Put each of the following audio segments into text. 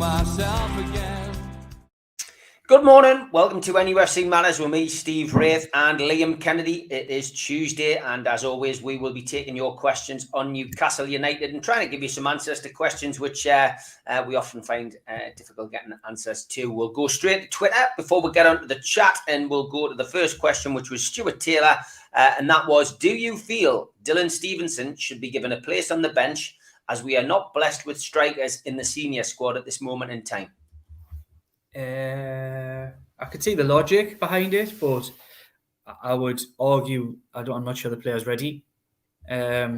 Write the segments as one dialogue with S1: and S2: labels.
S1: myself again.
S2: Good morning. Welcome to NUFC Matters with me, Steve Wraith and Liam Kennedy. It is Tuesday, and as always, we will be taking your questions on Newcastle United and trying to give you some answers to questions which we often find difficult getting answers to. We'll go straight to Twitter before we get onto the chat, and we'll go to the first question, which was Stuart Taylor, and that was, do you feel Dylan Stevenson should be given a place on the bench, as we are not blessed with strikers in the senior squad at this moment in time?
S3: I could see the logic behind it, but I would argue I'm not sure the player's ready. I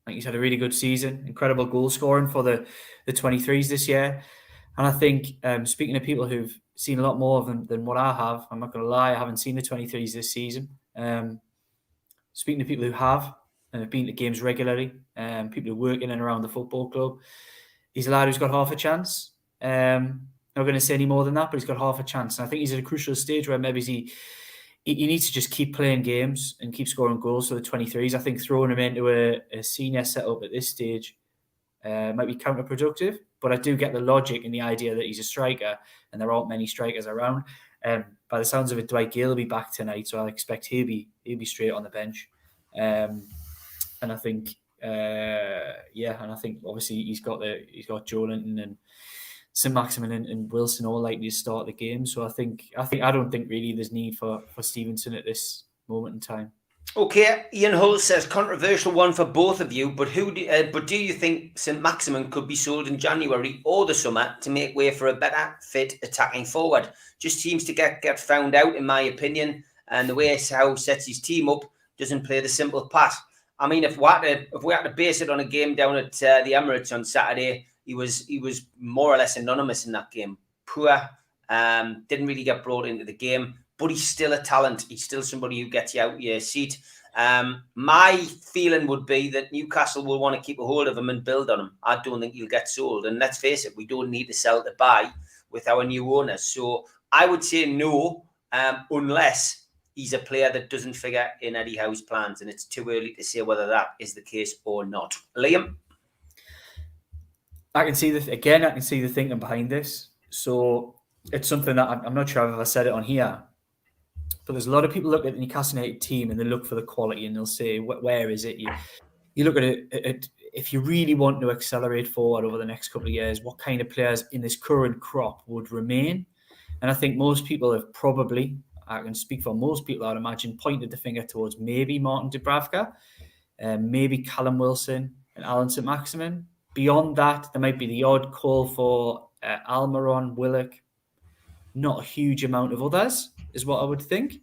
S3: think he's had a really good season, incredible goal scoring for the 23s this year. And I think, speaking to people who've seen a lot more of them than what I have, I'm not going to lie, I haven't seen the 23s this season. Speaking to people who have and have been to games regularly, people who work in and around the football club, he's a lad who's got half a chance. Not going to say any more than that, but he's got half a chance. And I think he's at a crucial stage where maybe he needs to just keep playing games and keep scoring goals for the 23s. I think throwing him into a senior setup at this stage might be counterproductive. But I do get the logic and the idea that he's a striker and there aren't many strikers around. By the sounds of it, Dwight Gale will be back tonight, so I expect he'll be straight on the bench. And I think, and I think obviously he's got Joe Linton and St. Maximin and Wilson all likely to start the game. So I don't think really there's need for Stevenson at this moment in time.
S2: Okay, Ian Hull says, controversial one for both of you, but do you think St. Maximin could be sold in January or the summer to make way for a better fit attacking forward? Just seems to get found out, in my opinion, and the way how sets his team up doesn't play the simple pass. I mean, if we had to base it on a game down at the Emirates on Saturday, he was more or less anonymous in that game. Poor, didn't really get brought into the game, but he's still a talent. He's still somebody who gets you out your seat. My feeling would be that Newcastle will want to keep a hold of him and build on him. I don't think he'll get sold. And let's face it, we don't need to sell to buy with our new owners. So I would say no, unless he's a player that doesn't figure in Eddie Howe's plans. And it's too early to say whether that is the case or not. Liam?
S3: I can see the thinking behind this. So it's something that I'm not sure I've ever said it on here, but there's a lot of people look at the Newcastle United team and they look for the quality and they'll say, where is it? You look at it, if you really want to accelerate forward over the next couple of years, what kind of players in this current crop would remain? And I think most people have probably, I can speak for most people, I'd imagine, pointed the finger towards maybe Martin Dubravka, maybe Callum Wilson and Alan St. Maximin. Beyond that, there might be the odd call for Almiron, Willock. Not a huge amount of others, is what I would think.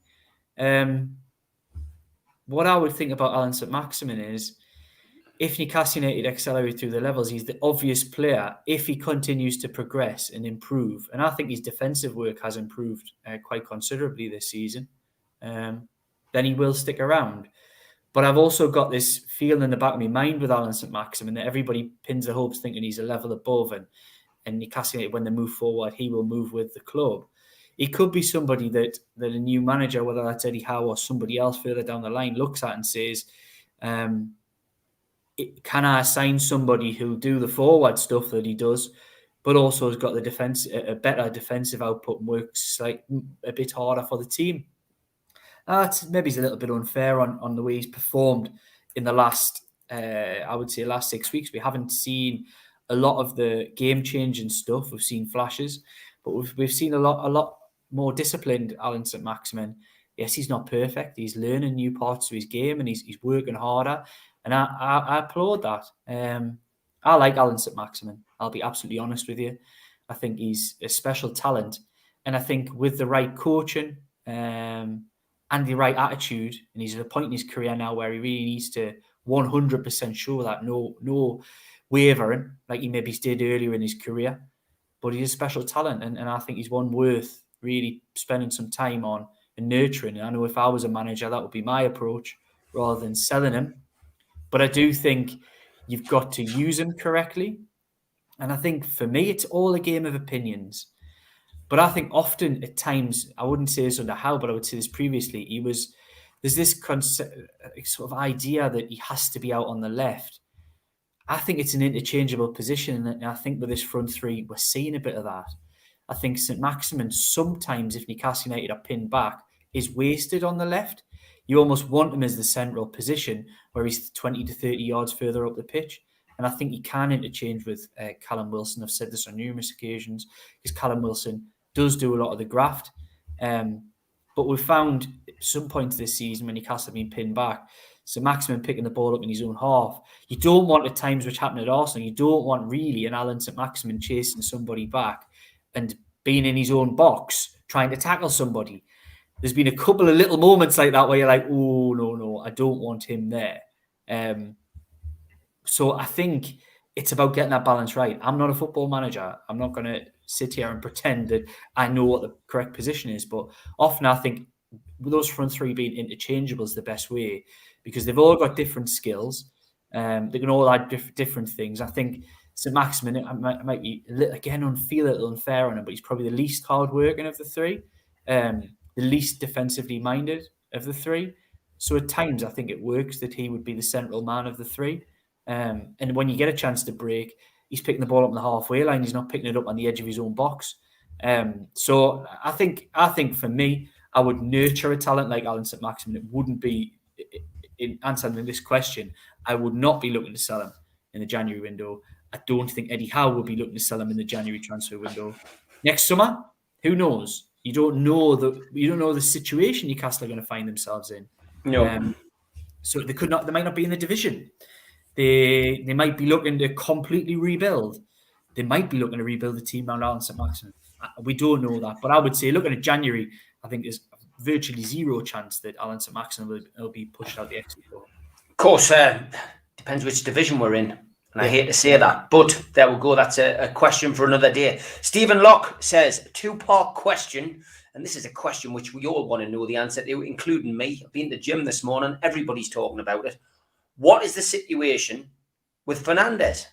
S3: What I would think about Alan St. Maximin is, if Newcastle United accelerate through the levels, he's the obvious player if he continues to progress and improve. And I think his defensive work has improved quite considerably this season. Then he will stick around. But I've also got this feeling in the back of my mind with Alan St. Maximin that everybody pins their hopes thinking he's a level above and Newcastle United, when they move forward, he will move with the club. He could be somebody that a new manager, whether that's Eddie Howe or somebody else further down the line, looks at and says, can I assign somebody who'll do the forward stuff that he does, but also has got a better defensive output and works like a bit harder for the team? Maybe he's a little bit unfair on the way he's performed in the last 6 weeks. We haven't seen a lot of the game-changing stuff. We've seen flashes, but we've seen a lot more disciplined Alan St. Maximin. Yes, he's not perfect. He's learning new parts of his game and he's working harder. And I applaud that. I like Alan St. Maximin. I'll be absolutely honest with you. I think he's a special talent. And I think with the right coaching and the right attitude, and he's at a point in his career now where he really needs to 100% show that no wavering like he maybe did earlier in his career. But he's a special talent, and I think he's one worth really spending some time on and nurturing. And I know if I was a manager, that would be my approach rather than selling him. But I do think you've got to use him correctly. And I think for me, it's all a game of opinions. But I think often at times, I wouldn't say this under Howe, but I would say this previously, there's this sort of idea that he has to be out on the left. I think it's an interchangeable position, and I think with this front three, we're seeing a bit of that. I think St Maximin sometimes, if Newcastle United are pinned back, is wasted on the left. You almost want him as the central position where he's 20 to 30 yards further up the pitch. And I think he can interchange with Callum Wilson. I've said this on numerous occasions because Callum Wilson does do a lot of the graft. But we've found at some points this season when Newcastle have been pinned back, so Maximin picking the ball up in his own half. You don't want at times which happened at Arsenal, you don't want really an Alan St Maximin chasing somebody back and being in his own box trying to tackle somebody. There's been a couple of little moments like that where you're like, oh, no, I don't want him there. So I think it's about getting that balance right. I'm not a football manager. I'm not going to sit here and pretend that I know what the correct position is. But often I think those front three being interchangeable is the best way because they've all got different skills. They can all add different things. I think St Maximin might be, again, feel a little unfair on him, but he's probably the least hard-working of the three, the least defensively minded of the three. So at times I think it works that he would be the central man of the three. And when you get a chance to break, he's picking the ball up on the halfway line. He's not picking it up on the edge of his own box. So I think for me, I would nurture a talent like Alan St Maximin. It wouldn't be, in answering this question, I would not be looking to sell him in the January window. I don't think Eddie Howe will be looking to sell him in the January transfer window. Next summer, who knows? You don't know the situation Newcastle are going to find themselves in.
S2: No.
S3: So they might not be in the division. They might be looking to completely rebuild. They might be looking to rebuild the team around Alan St Maximin. We don't know that. But I would say, looking at January, I think there's virtually zero chance that Alan St Maximin will be pushed out the exit door.
S2: Of course, depends which division we're in. And I hate to say that, but there we go. That's a question for another day. Stephen Locke says, two-part question. And this is a question which we all want to know the answer to, including me. I've been to the gym this morning. Everybody's talking about it. What is the situation with Fernandes?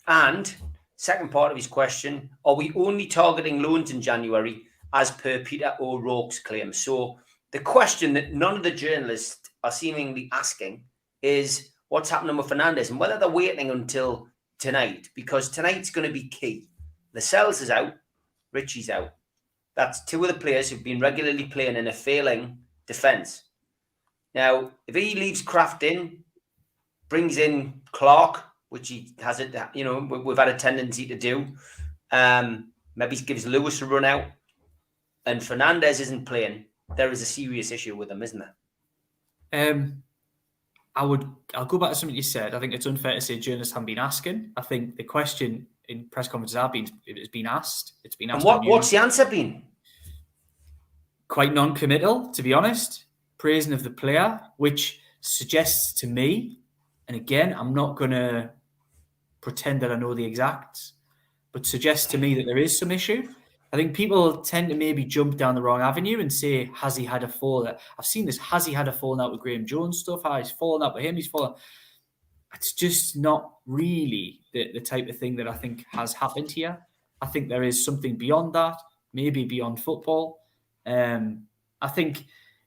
S2: And second part of his question, are we only targeting loans in January as per Peter O'Rourke's claim? So the question that none of the journalists are seemingly asking is what's happening with Fernandes and whether they're waiting until tonight, because tonight's going to be key. Lascelles is out, Ritchie's out. That's two of the players who've been regularly playing in a failing defence. Now, if he leaves Kraft in, brings in Clark, which he has it, we've had a tendency to do. Maybe gives Lewis a run out, and Fernandes isn't playing. There is a serious issue with him, isn't there?
S3: I'll go back to something you said. I think it's unfair to say journalists haven't been asking. I think the question in press conferences has been asked. It's been asked.
S2: And what's the answer been?
S3: Quite non-committal, to be honest. Praising of the player, which suggests to me, and again, I'm not going to pretend that I know the exacts, but suggests to me that there is some issue. I think people tend to maybe jump down the wrong avenue and say, has he had a fall? I've seen this, has he had a falling out with Graham Jones stuff? He's fallen out with him, he's fallen. It's just not really the type of thing that I think has happened here. I think there is something beyond that, maybe beyond football. I think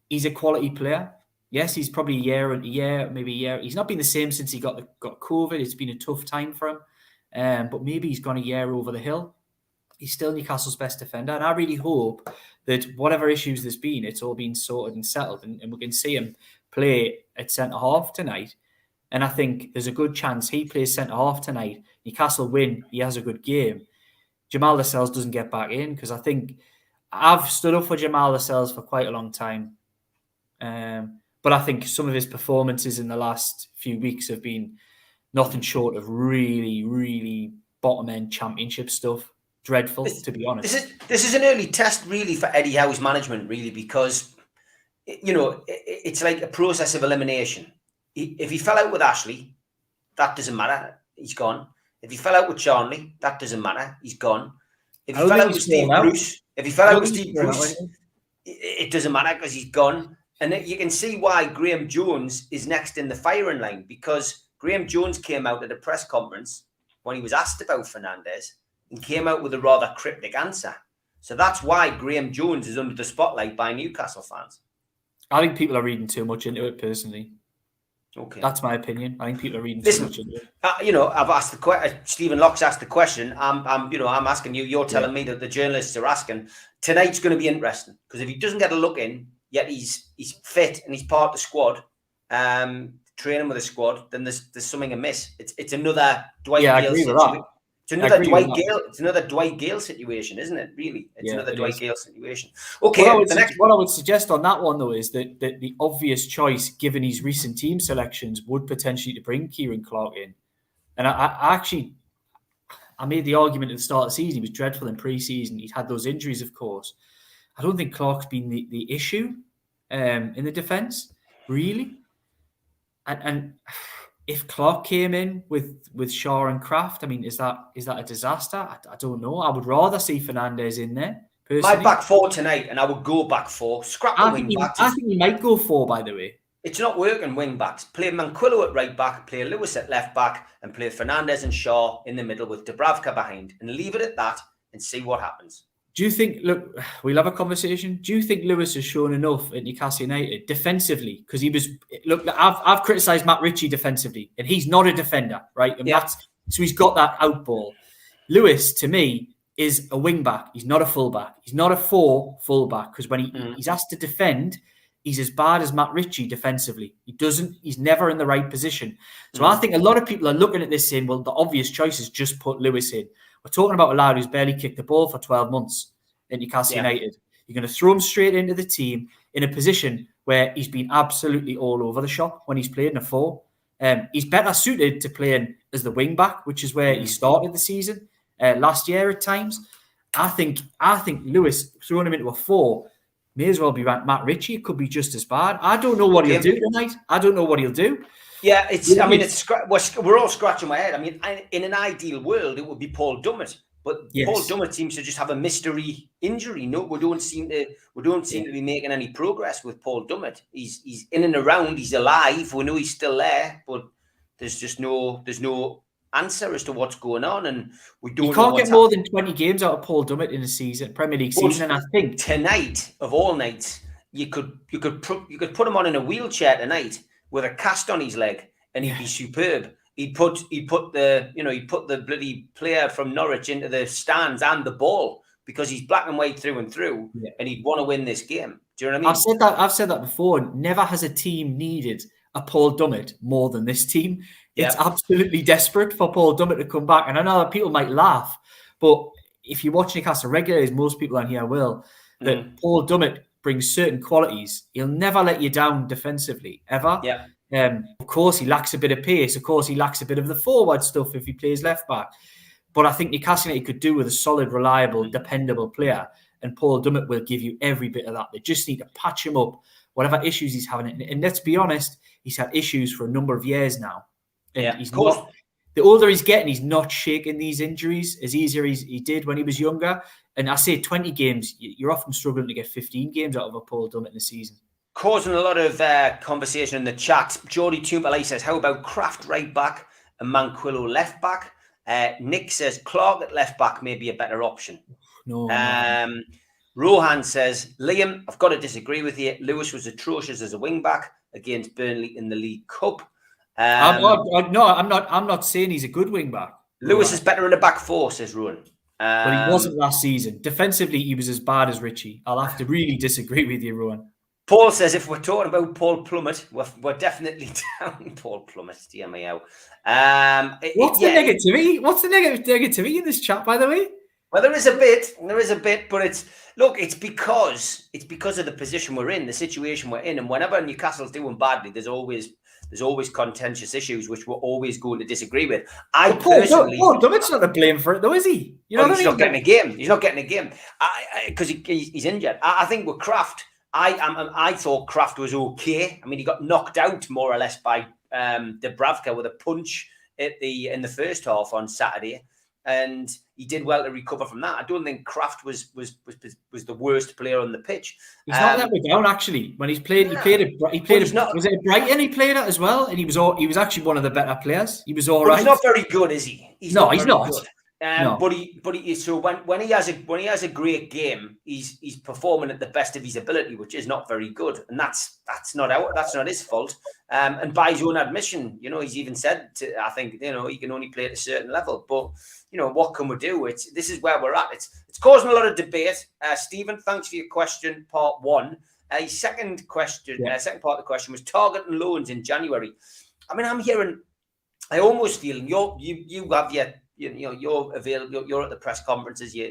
S3: he's a quality player. Yes, he's probably maybe a year. He's not been the same since he got COVID. It's been a tough time for him. But maybe he's gone a year over the hill. He's still Newcastle's best defender. And I really hope that whatever issues there's been, it's all been sorted and settled. And we can see him play at centre-half tonight. And I think there's a good chance he plays centre-half tonight. Newcastle win. He has a good game. Jamal Lascelles doesn't get back in because I think I've stood up for Jamal Lascelles for quite a long time. But I think some of his performances in the last few weeks have been nothing short of really, really bottom-end championship stuff. Dreadful, to be honest.
S2: This is an early test, really, for Eddie Howe's management, really, because, it's like a process of elimination. If he fell out with Ashley, that doesn't matter. He's gone. If he fell out with Charnley, that doesn't matter. He's gone. If he fell out with Steve Bruce, it doesn't matter because he's gone. And you can see why Graham Jones is next in the firing line, because Graham Jones came out at a press conference when he was asked about Fernandes and came out with a rather cryptic answer. So that's why Graham Jones is under the spotlight by Newcastle fans.
S3: I think people are reading too much into it, personally.
S2: Okay.
S3: That's my opinion. I think people are reading
S2: Listen,
S3: too much into it.
S2: I've asked the question. Stephen Locke's asked the question. I'm asking you. You're telling me that the journalists are asking. Tonight's going to be interesting because if he doesn't get a look in, yet he's fit and he's part of the squad, training with the squad, then there's something amiss. It's another Dwight Gale situation. It's another Dwight Gale situation, isn't it? Really, it's another Dwight Gale situation. Okay.
S3: What I would suggest on that one though is that the obvious choice, given his recent team selections, would potentially to bring Kieran Clark in. And I made the argument at the start of the season. He was dreadful in pre-season. He's had those injuries, of course. I don't think Clark's been the issue in the defence, really. And if Clark came in with Shaw and Kraft, I mean, is that a disaster? I don't know. I would rather see Fernandes in there, personally.
S2: My back four tonight, and I would go back four. Scrap the wing backs.
S3: I think he might go four, by the way.
S2: It's not working wing backs. Play Manquillo at right back, play Lewis at left back, and play Fernandes and Shaw in the middle with Dubravka behind, and leave it at that and see what happens.
S3: Do you think, look, we'll have a conversation. Do you think Lewis has shown enough at Newcastle United defensively? Because I've criticised Matt Ritchie defensively, and he's not a defender, right? And so he's got that out ball. Lewis, to me, is a wing back. He's not a full back. He's not a full back, because when he's asked to defend, he's as bad as Matt Ritchie defensively. He's never in the right position. So I think a lot of people are looking at this saying, well, the obvious choice is just put Lewis in. We're talking about a lad who's barely kicked the ball for 12 months at Newcastle United. You're going to throw him straight into the team in a position where he's been absolutely all over the shop when he's played in a four. He's better suited to playing as the wing back, which is where he started the season last year at times. I think Lewis, throwing him into a four, may as well be Matt Ritchie. It could be just as bad. I don't know what he'll do tonight. I don't know what he'll do.
S2: Yeah, we're all scratching my head. I mean, in an ideal world, it would be Paul Dummett, but Paul Dummett seems to just have a mystery injury. No, we don't seem to be making any progress with Paul Dummett. He's in and around. He's alive. We know he's still there, but there's no answer as to what's going on, and we don't.
S3: You can't get more than 20 games out of Paul Dummett in a season, Premier League season. And I think
S2: tonight, of all nights, you could put him on in a wheelchair tonight with a cast on his leg, and he'd be superb. He'd put the bloody player from Norwich into the stands and the ball, because he's black and white through and through, and he'd want to win this game. Do you know what I mean?
S3: I've said that before. Never has a team needed a Paul Dummett more than this team. It's absolutely desperate for Paul Dummett to come back. And I know that people might laugh, but if you watch Newcastle regularly, as most people on here will, that Paul Dummett brings certain qualities. He'll never let you down defensively, ever.
S2: Yeah.
S3: Of course, he lacks a bit of pace. Of course, he lacks a bit of the forward stuff if he plays left back. But I think Newcastle United could do with a solid, reliable, dependable player. And Paul Dummett will give you every bit of that. They just need to patch him up, whatever issues he's having. And let's be honest, he's had issues for a number of years now. And he's not, the older he's getting, he's not shaking these injuries as easier as he did when he was younger. And I say 20 games, you're often struggling to get 15 games out of a Paul Dummett in a season.
S2: Causing a lot of conversation in the chat. Geordie Tumpelay says, how about Kraft right back and Manquillo left back? Nick says, Clark at left back may be a better option.
S3: No.
S2: Rohan says, Liam, I've got to disagree with you. Lewis was atrocious as a wing back against Burnley in the League Cup.
S3: I'm not saying he's a good wing back.
S2: Lewis is better in a back four, says Rowan.
S3: But he wasn't last season. Defensively, he was as bad as Ritchie. I'll have to really disagree with you, Rowan.
S2: Paul says, if we're talking about Paul Plummet, we're definitely down Paul Plummet. DMAO.
S3: What's the negativity? What's the negativity in this chat, by the way?
S2: Well, there is a bit, but it's because of the position we're in, the situation we're in, and whenever Newcastle's doing badly, there's always contentious issues which we're always going to disagree with. Paul
S3: Dummett's not to blame for it, though, is he?
S2: He's not getting a game. He's not getting a game because he's injured. I think with Kraft, I thought Kraft was okay. I mean, he got knocked out more or less by Dubravka with a punch in the first half on Saturday, and he did well to recover from that. I don't think Kraft was the worst player on the pitch.
S3: He's not that way down, actually. When he played was it Brighton he played at as well? And he was actually one of the better players. He was all right.
S2: He's not very good, is he?
S3: He's not. No.
S2: But he so when he has a great game, he's performing at the best of his ability, which is not very good, and that's not his fault. And by his own admission, he's even said, I think, he can only play at a certain level. But what can we do? This is where we're at. It's causing a lot of debate. Stephen, thanks for your question, part one. His second question, second part of the question was targeting loans in January. I mean, I'm hearing. I almost feel you have your. You're available. You're at the press conferences. You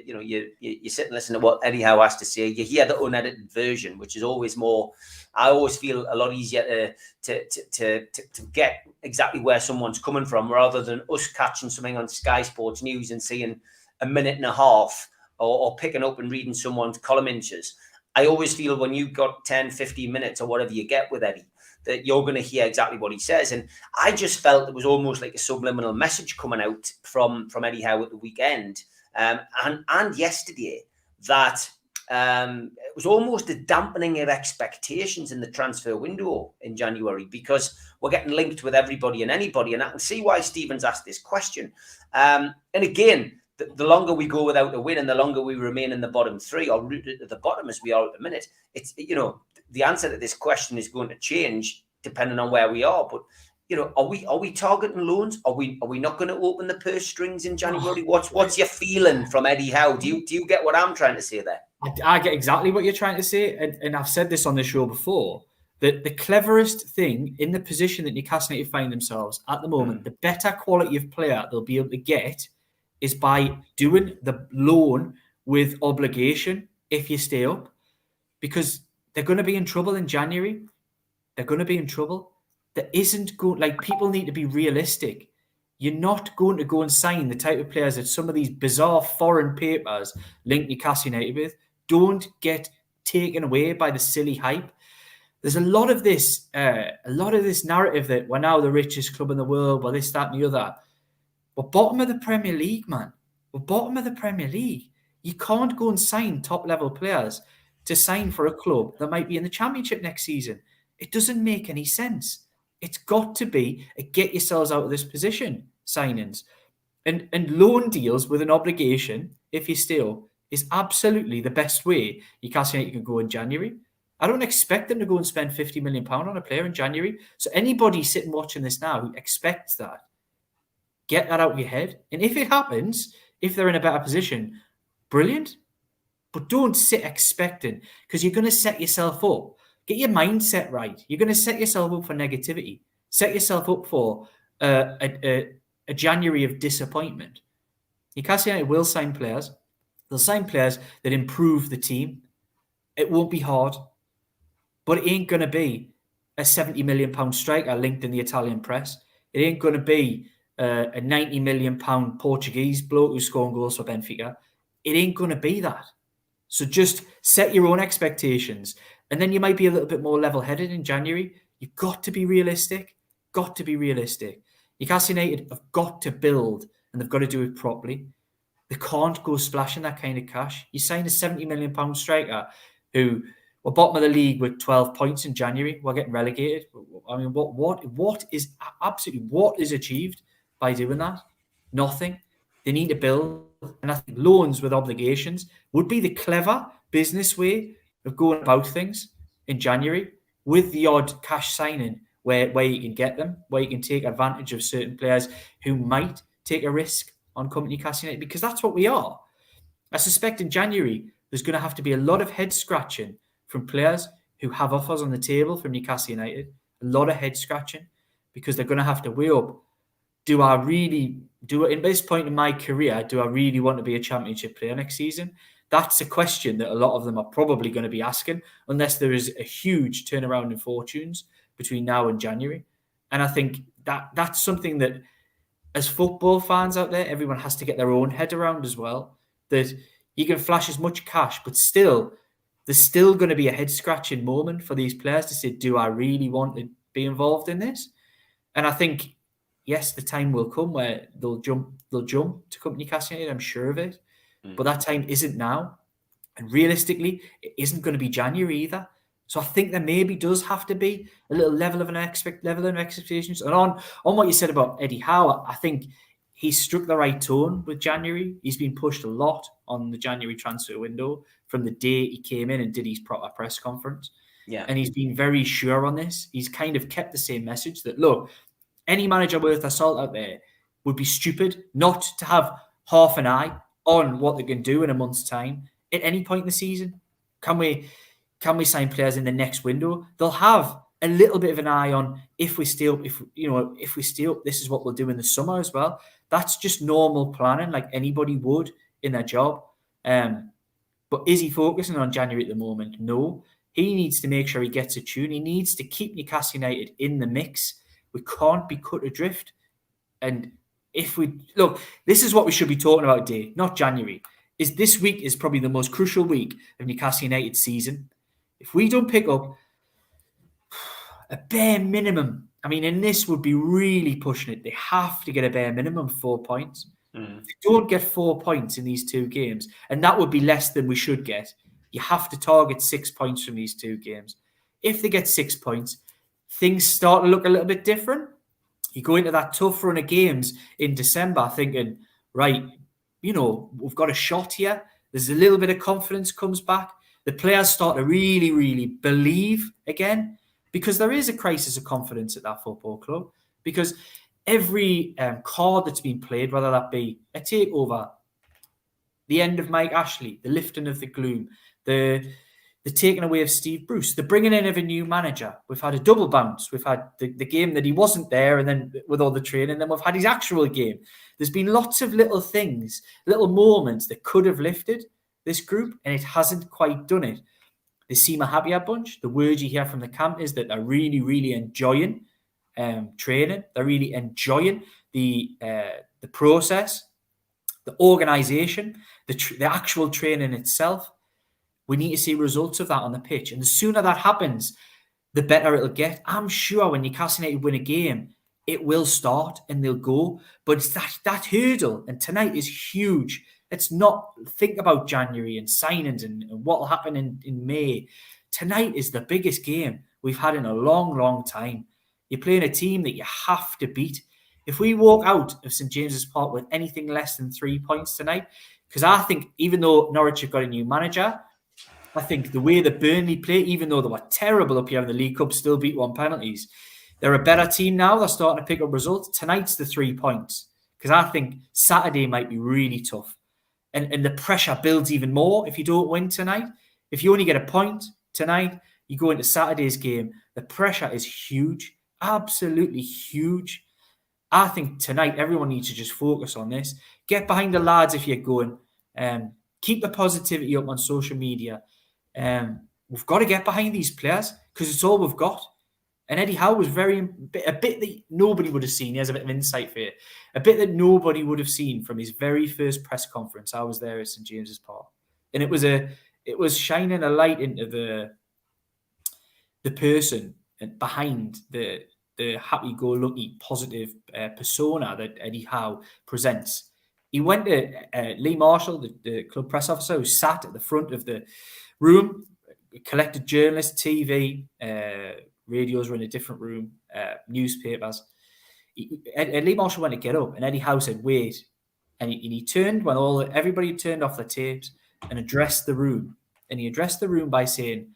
S2: sit and listen to what Eddie Howe has to say. You hear the unedited version, which is always more. I always feel a lot easier to get exactly where someone's coming from, rather than us catching something on Sky Sports News and seeing a minute and a half, or picking up and reading someone's column inches. I always feel when you've got 10, 15 minutes or whatever you get with Eddie, that you're going to hear exactly what he says. And I just felt it was almost like a subliminal message coming out from Eddie Howe at the weekend and yesterday, that it was almost a dampening of expectations in the transfer window in January, because we're getting linked with everybody and anybody. And I can see why Stephen's asked this question. And again, the longer we go without a win and the longer we remain in the bottom three, or rooted at the bottom as we are at the minute, it's, the answer to this question is going to change depending on where we are. But are we targeting loans? Are we not going to open the purse strings in January? What's your feeling from Eddie Howe? Do you get what I'm trying to say there?
S3: I get exactly what you're trying to say, and I've said this on the show before. That the cleverest thing in the position that Newcastle United find themselves at the moment, the better quality of player they'll be able to get, is by doing the loan with obligation if you stay up, because they're going to be in trouble in January. They're going to be in trouble. There isn't people need to be realistic. You're not going to go and sign the type of players that some of these bizarre foreign papers link Newcastle United with. Don't get taken away by the silly hype. There's a lot of this narrative that we're now the richest club in the world, well, this, that, and the other. We're bottom of the Premier League, man. We're bottom of the Premier League. You can't go and sign top-level players to sign for a club that might be in the Championship next season. It doesn't make any sense. It's got to be a get yourselves out of this position signings. And loan deals with an obligation, if you stay up, is absolutely the best way Newcastle United can go in January. I don't expect them to go and spend £50 million on a player in January. So anybody sitting watching this now who expects that, get that out of your head. And if it happens, if they're in a better position, brilliant. But don't sit expecting, because you're going to set yourself up. Get your mindset right. You're going to set yourself up for negativity. Set yourself up for a January of disappointment. Newcastle United will sign players. They'll sign players that improve the team. It won't be hard. But it ain't going to be a £70 million striker linked in the Italian press. It ain't going to be a £90 million Portuguese bloke who's scoring goals for Benfica. It ain't going to be that. So just set your own expectations. And then you might be a little bit more level-headed in January. You've got to be realistic. Got to be realistic. Newcastle United have got to build, and they've got to do it properly. They can't go splashing that kind of cash. You sign a £70 million striker who were bottom of the league with 12 points in January. We're getting relegated. I mean, what is achieved by doing that? Nothing. They need to build. And I think loans with obligations would be the clever business way of going about things in January, with the odd cash signing where you can get them, where you can take advantage of certain players who might take a risk on coming to Newcastle United, because that's what we are. I suspect in January, there's going to have to be a lot of head scratching from players who have offers on the table from Newcastle United, a lot of head scratching, because they're going to have to weigh up, at this point in my career, do I really want to be a Championship player next season? That's a question that a lot of them are probably going to be asking, unless there is a huge turnaround in fortunes between now and January. And I think that's something that, as football fans out there, everyone has to get their own head around as well. That you can flash as much cash, but still, there's still going to be a head-scratching moment for these players to say, do I really want to be involved in this? And I think, yes, the time will come where they'll jump to come to Newcastle United, I'm sure of it. But that time isn't now. And realistically, it isn't going to be January either. So I think there maybe does have to be a little level of expectations. And on what you said about Eddie Howe, I think he's struck the right tone with January. He's been pushed a lot on the January transfer window from the day he came in and did his proper press conference.
S2: Yeah.
S3: And he's been very sure on this. He's kind of kept the same message that, look, any manager worth their salt out there would be stupid not to have half an eye on what they can do in a month's time at any point in the season. Can we sign players in the next window? They'll have a little bit of an eye on if we steal, this is what we'll do in the summer as well. That's just normal planning, like anybody would in their job. But is he focusing on January at the moment? No. He needs to make sure he gets a tune. He needs to keep Newcastle United in the mix. We can't be cut adrift. And if we look, this is what we should be talking about, Dave, not January. Is this week is probably the most crucial week of Newcastle United's season. If we don't pick up a bare minimum, I mean, and this would be really pushing it. They have to get a bare minimum 4 points. If they don't get 4 points in these two games, and that would be less than we should get, you have to target 6 points from these two games. If they get 6 points, things start to look a little bit different. You go into that tough run of games in December thinking, right, we've got a shot here. There's a little bit of confidence comes back. The players start to really, really believe again, because there is a crisis of confidence at that football club. Because every card that's been played, whether that be a takeover, the end of Mike Ashley, the lifting of the gloom, the taking away of Steve Bruce, the bringing in of a new manager. We've had a double bounce. We've had the game that he wasn't there, and then with all the training, then we've had his actual game. There's been lots of little things, little moments that could have lifted this group, and it hasn't quite done it. They seem a happier bunch. The word you hear from the camp is that they're really, really enjoying training. They're really enjoying the process, the organisation, the actual training itself. We need to see results of that on the pitch. And the sooner that happens, the better it'll get. I'm sure when Newcastle United win a game, it will start and they'll go. But it's that hurdle. And tonight is huge. Let's not think about January and signings and what will happen in May. Tonight is the biggest game we've had in a long, long time. You're playing a team that you have to beat. If we walk out of St James's Park with anything less than 3 points tonight, because I think even though Norwich have got a new manager, I think the way that Burnley play, even though they were terrible up here in the League Cup, still beat on penalties. They're a better team now. They're starting to pick up results. Tonight's the 3 points, because I think Saturday might be really tough. And the pressure builds even more if you don't win tonight. If you only get a point tonight, you go into Saturday's game, the pressure is huge, absolutely huge. I think tonight everyone needs to just focus on this. Get behind the lads if you're going. Keep the positivity up on social media. We've got to get behind these players because it's all we've got. And Eddie Howe was a bit that nobody would have seen. He has a bit of insight for you. A bit that nobody would have seen from his very first press conference. I was there at St James's Park. And it was shining a light into the person behind the happy-go-lucky, positive persona that Eddie Howe presents. He went to Lee Marshall, the club press officer, who sat at the front of the room, collected journalists, TV, radios were in a different room, newspapers. Lee Marshall went to get up, and Eddie Howe said, wait. And he turned when everybody turned off the tapes and addressed the room. And he addressed the room by saying,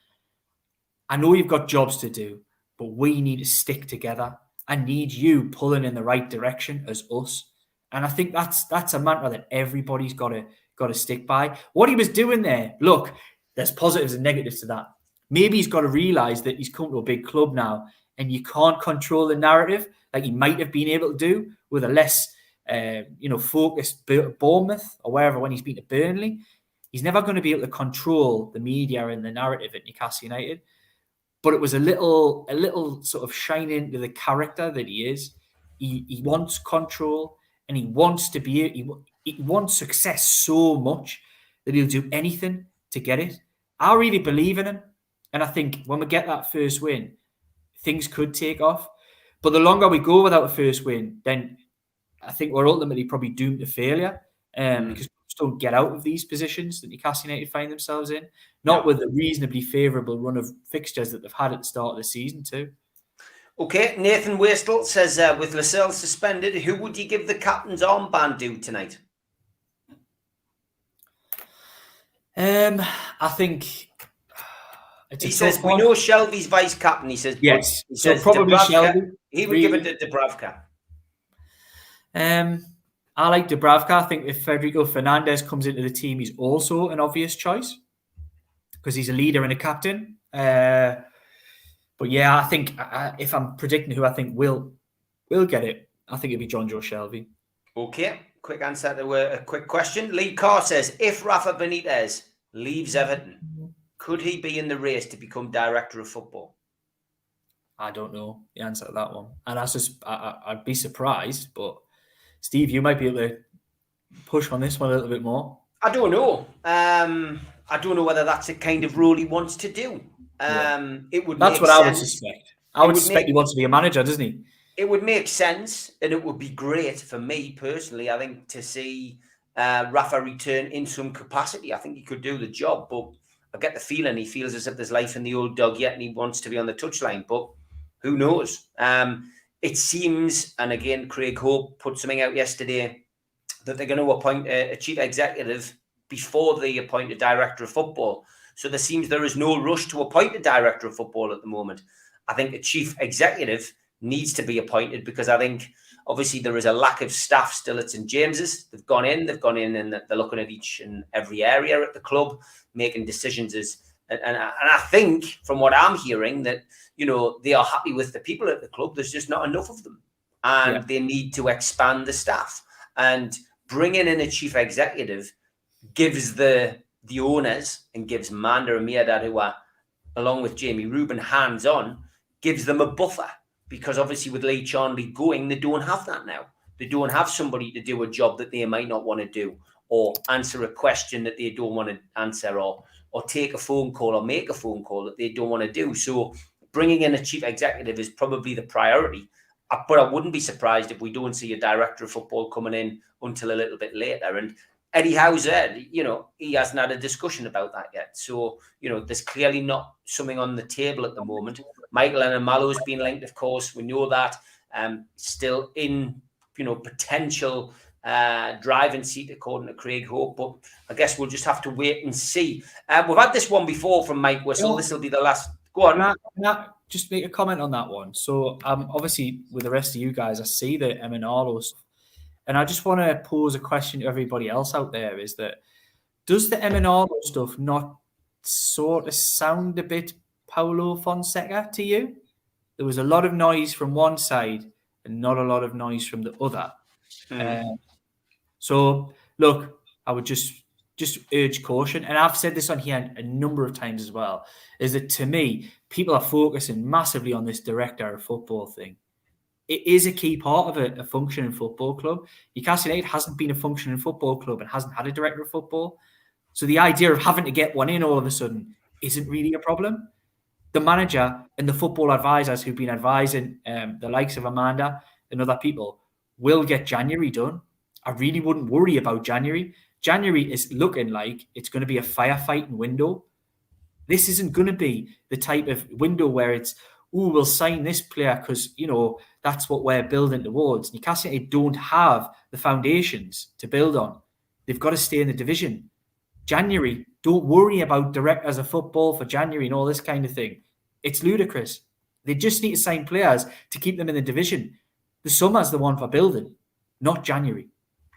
S3: I know you've got jobs to do, but we need to stick together. I need you pulling in the right direction as us. And I think that's a mantra that everybody's got to stick by. What he was doing there, look, there's positives and negatives to that. Maybe he's got to realise that he's come to a big club now and you can't control the narrative like he might have been able to do with a less focused Bournemouth or wherever when he's been to Burnley. He's never going to be able to control the media and the narrative at Newcastle United. But it was a little sort of shine into the character that he is. He wants control and he wants to be. He wants success so much that he'll do anything to get it. I really believe in him, and I think when we get that first win, things could take off. But the longer we go without a first win, then I think we're ultimately probably doomed to failure because we just don't get out of these positions that Newcastle United find themselves in. Not with a reasonably favourable run of fixtures that they've had at the start of the season too.
S2: Okay, Nathan Wastel says, with Lascelles suspended, who would you give the captain's armband to tonight?
S3: I think it's
S2: He
S3: a
S2: says,
S3: tough
S2: we
S3: one.
S2: know Shelby's vice captain, he says,
S3: Yes,
S2: but he
S3: so
S2: says
S3: probably
S2: Dubravka,
S3: Shelby.
S2: he would give it to Dubravka.
S3: I like Dubravka. I think if Federico Fernandez comes into the team, he's also an obvious choice because he's a leader and a captain. But yeah, I think if I'm predicting who I think will get it, I think it'd be Jonjo Shelby.
S2: Okay, quick answer to a quick question. Lee Carr says, if Rafa Benitez leaves Everton, could he be in the race to become director of football?
S3: I don't know the answer to that one. And I'd be surprised, but Steve, you might be able to push on this one a little bit more.
S2: I don't know. I don't know whether that's the kind of role he wants to do. It would.
S3: That's
S2: make
S3: what
S2: sense.
S3: I would suspect. I would suspect he wants to be a manager, doesn't he?
S2: It would make sense, and it would be great for me personally, I think, to see Rafa return in some capacity. I think he could do the job, but I get the feeling he feels as if there's life in the old dog yet, and he wants to be on the touchline. But who knows? It seems, and again, Craig Hope put something out yesterday, that they're going to appoint a chief executive before they appoint a director of football. So there is no rush to appoint a director of football at the moment. I think a chief executive needs to be appointed because I think obviously there is a lack of staff still at St James's. They've gone in and they're looking at each and every area at the club, making decisions and I think from what I'm hearing that, they are happy with the people at the club. There's just not enough of them and they need to expand the staff, and bringing in a chief executive gives the owners and gives Manda and Mirdad, who are along with Jamie Rubin hands-on, gives them a buffer. Because obviously with Lee Charnley going, they don't have that now. They don't have somebody to do a job that they might not want to do, or answer a question that they don't want to answer, or take a phone call or make a phone call that they don't want to do. So bringing in a chief executive is probably the priority. But I wouldn't be surprised if we don't see a director of football coming in until a little bit later. And Eddie Howe said, he hasn't had a discussion about that yet. So, there's clearly not something on the table at the moment. Michael Enemalo's been linked, of course. We know that. Still in, potential driving seat, according to Craig Hope. But I guess we'll just have to wait and see. We've had this one before from Mike Whistle. This will be the last. Go on.
S3: Can I just make a comment on that one? So, obviously, with the rest of you guys, I see the Emenalo stuff. And I just want to pose a question to everybody else out there, is that does the Emenalo stuff not sort of sound a bit Paulo Fonseca to you? There was a lot of noise from one side and not a lot of noise from the other. So, look, I would just urge caution. And I've said this on here a number of times as well, is that to me, people are focusing massively on this director of football thing. It is a key part of a functioning football club. Newcastle United hasn't been a functioning football club and hasn't had a director of football. So the idea of having to get one in all of a sudden isn't really a problem. The manager and the football advisors who've been advising the likes of Amanda and other people will get January done. I really wouldn't worry about January. January is looking like it's going to be a firefighting window. This isn't going to be the type of window where it's, we'll sign this player because, that's what we're building towards. Newcastle United don't have the foundations to build on. They've got to stay in the division. January, don't worry about directors of football for January and all this kind of thing. It's ludicrous. They just need to sign players to keep them in the division. The summer's the one for building, not January.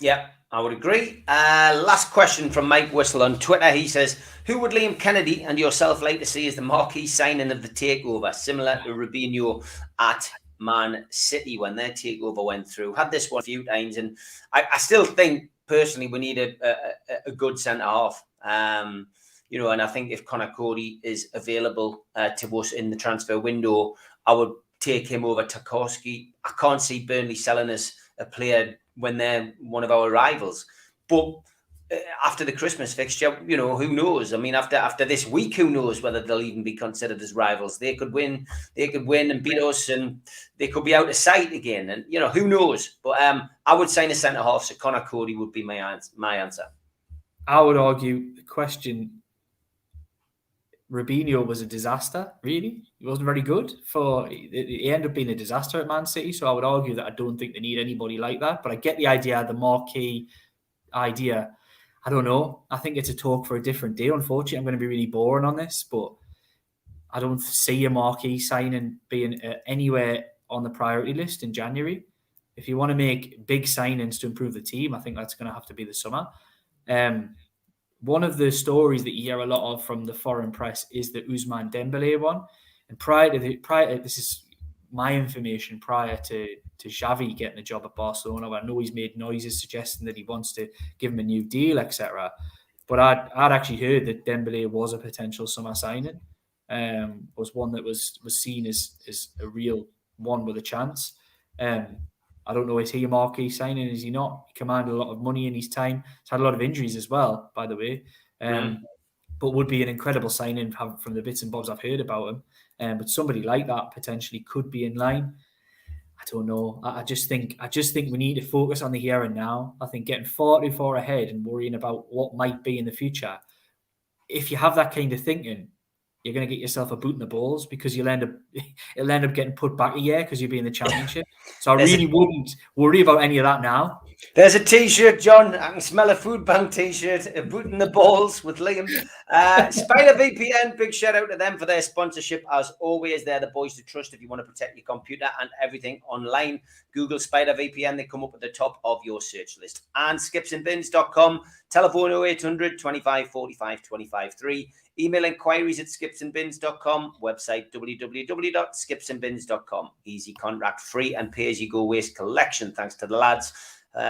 S2: Yeah, I would agree. Last question from Mike Whistle on Twitter. He says, who would Liam Kennedy and yourself like to see as the marquee signing of the takeover, similar to Rubinho at Man City when their takeover went through? Had this one a few times, and I still think personally we need a good centre half. And I think if Conor Cody is available to us in the transfer window, I would take him over Tarkowski. I can't see Burnley selling us a player when they're one of our rivals. But after the Christmas fixture, who knows? I mean, after this week, who knows whether they'll even be considered as rivals? They could win and beat us, and they could be out of sight again. And who knows? But I would sign a centre half, so Conor Cody would be my answer.
S3: I would argue the question Robinho was a disaster, really. He wasn't very good. He ended up being a disaster at Man City, so I would argue that I don't think they need anybody like that. But I get the idea, the marquee idea. I don't know. I think it's a talk for a different day, unfortunately. I'm going to be really boring on this, but I don't see a marquee signing being anywhere on the priority list in January. If you want to make big signings to improve the team, I think that's going to have to be the summer. One of the stories that you hear a lot of from the foreign press is the Ousmane Dembele one. And prior to this is my information prior to Xavi getting a job at Barcelona. I know he's made noises suggesting that he wants to give him a new deal, etc. But I'd actually heard that Dembele was a potential summer signing. Was one that was seen as a real one with a chance. I don't know, is he a marquee signing? Is he not? He commanded a lot of money in his time. He's had a lot of injuries as well, by the way. But would be an incredible signing from the bits and bobs I've heard about him. But somebody like that potentially could be in line. I don't know. I just think we need to focus on the here and now. I think getting far too far ahead and worrying about what might be in the future. If you have that kind of thinking, you're going to get yourself a boot in the balls because it'll end up getting put back a year because you'll be in the Championship. So I really wouldn't worry about any of that now.
S2: There's a T-shirt, John. I can smell a food bank T-shirt. A boot in the balls with Liam. Spider VPN, big shout out to them for their sponsorship. As always, they're the boys to trust if you want to protect your computer and everything online. Google Spider VPN. They come up at the top of your search list. And skipsandbins.com. Telephone 0800 25 45 25 3. Email inquiries at skipsandbins.com. Website www.skipsandbins.com. Easy contract, free and pay-as-you-go waste collection. Thanks to the lads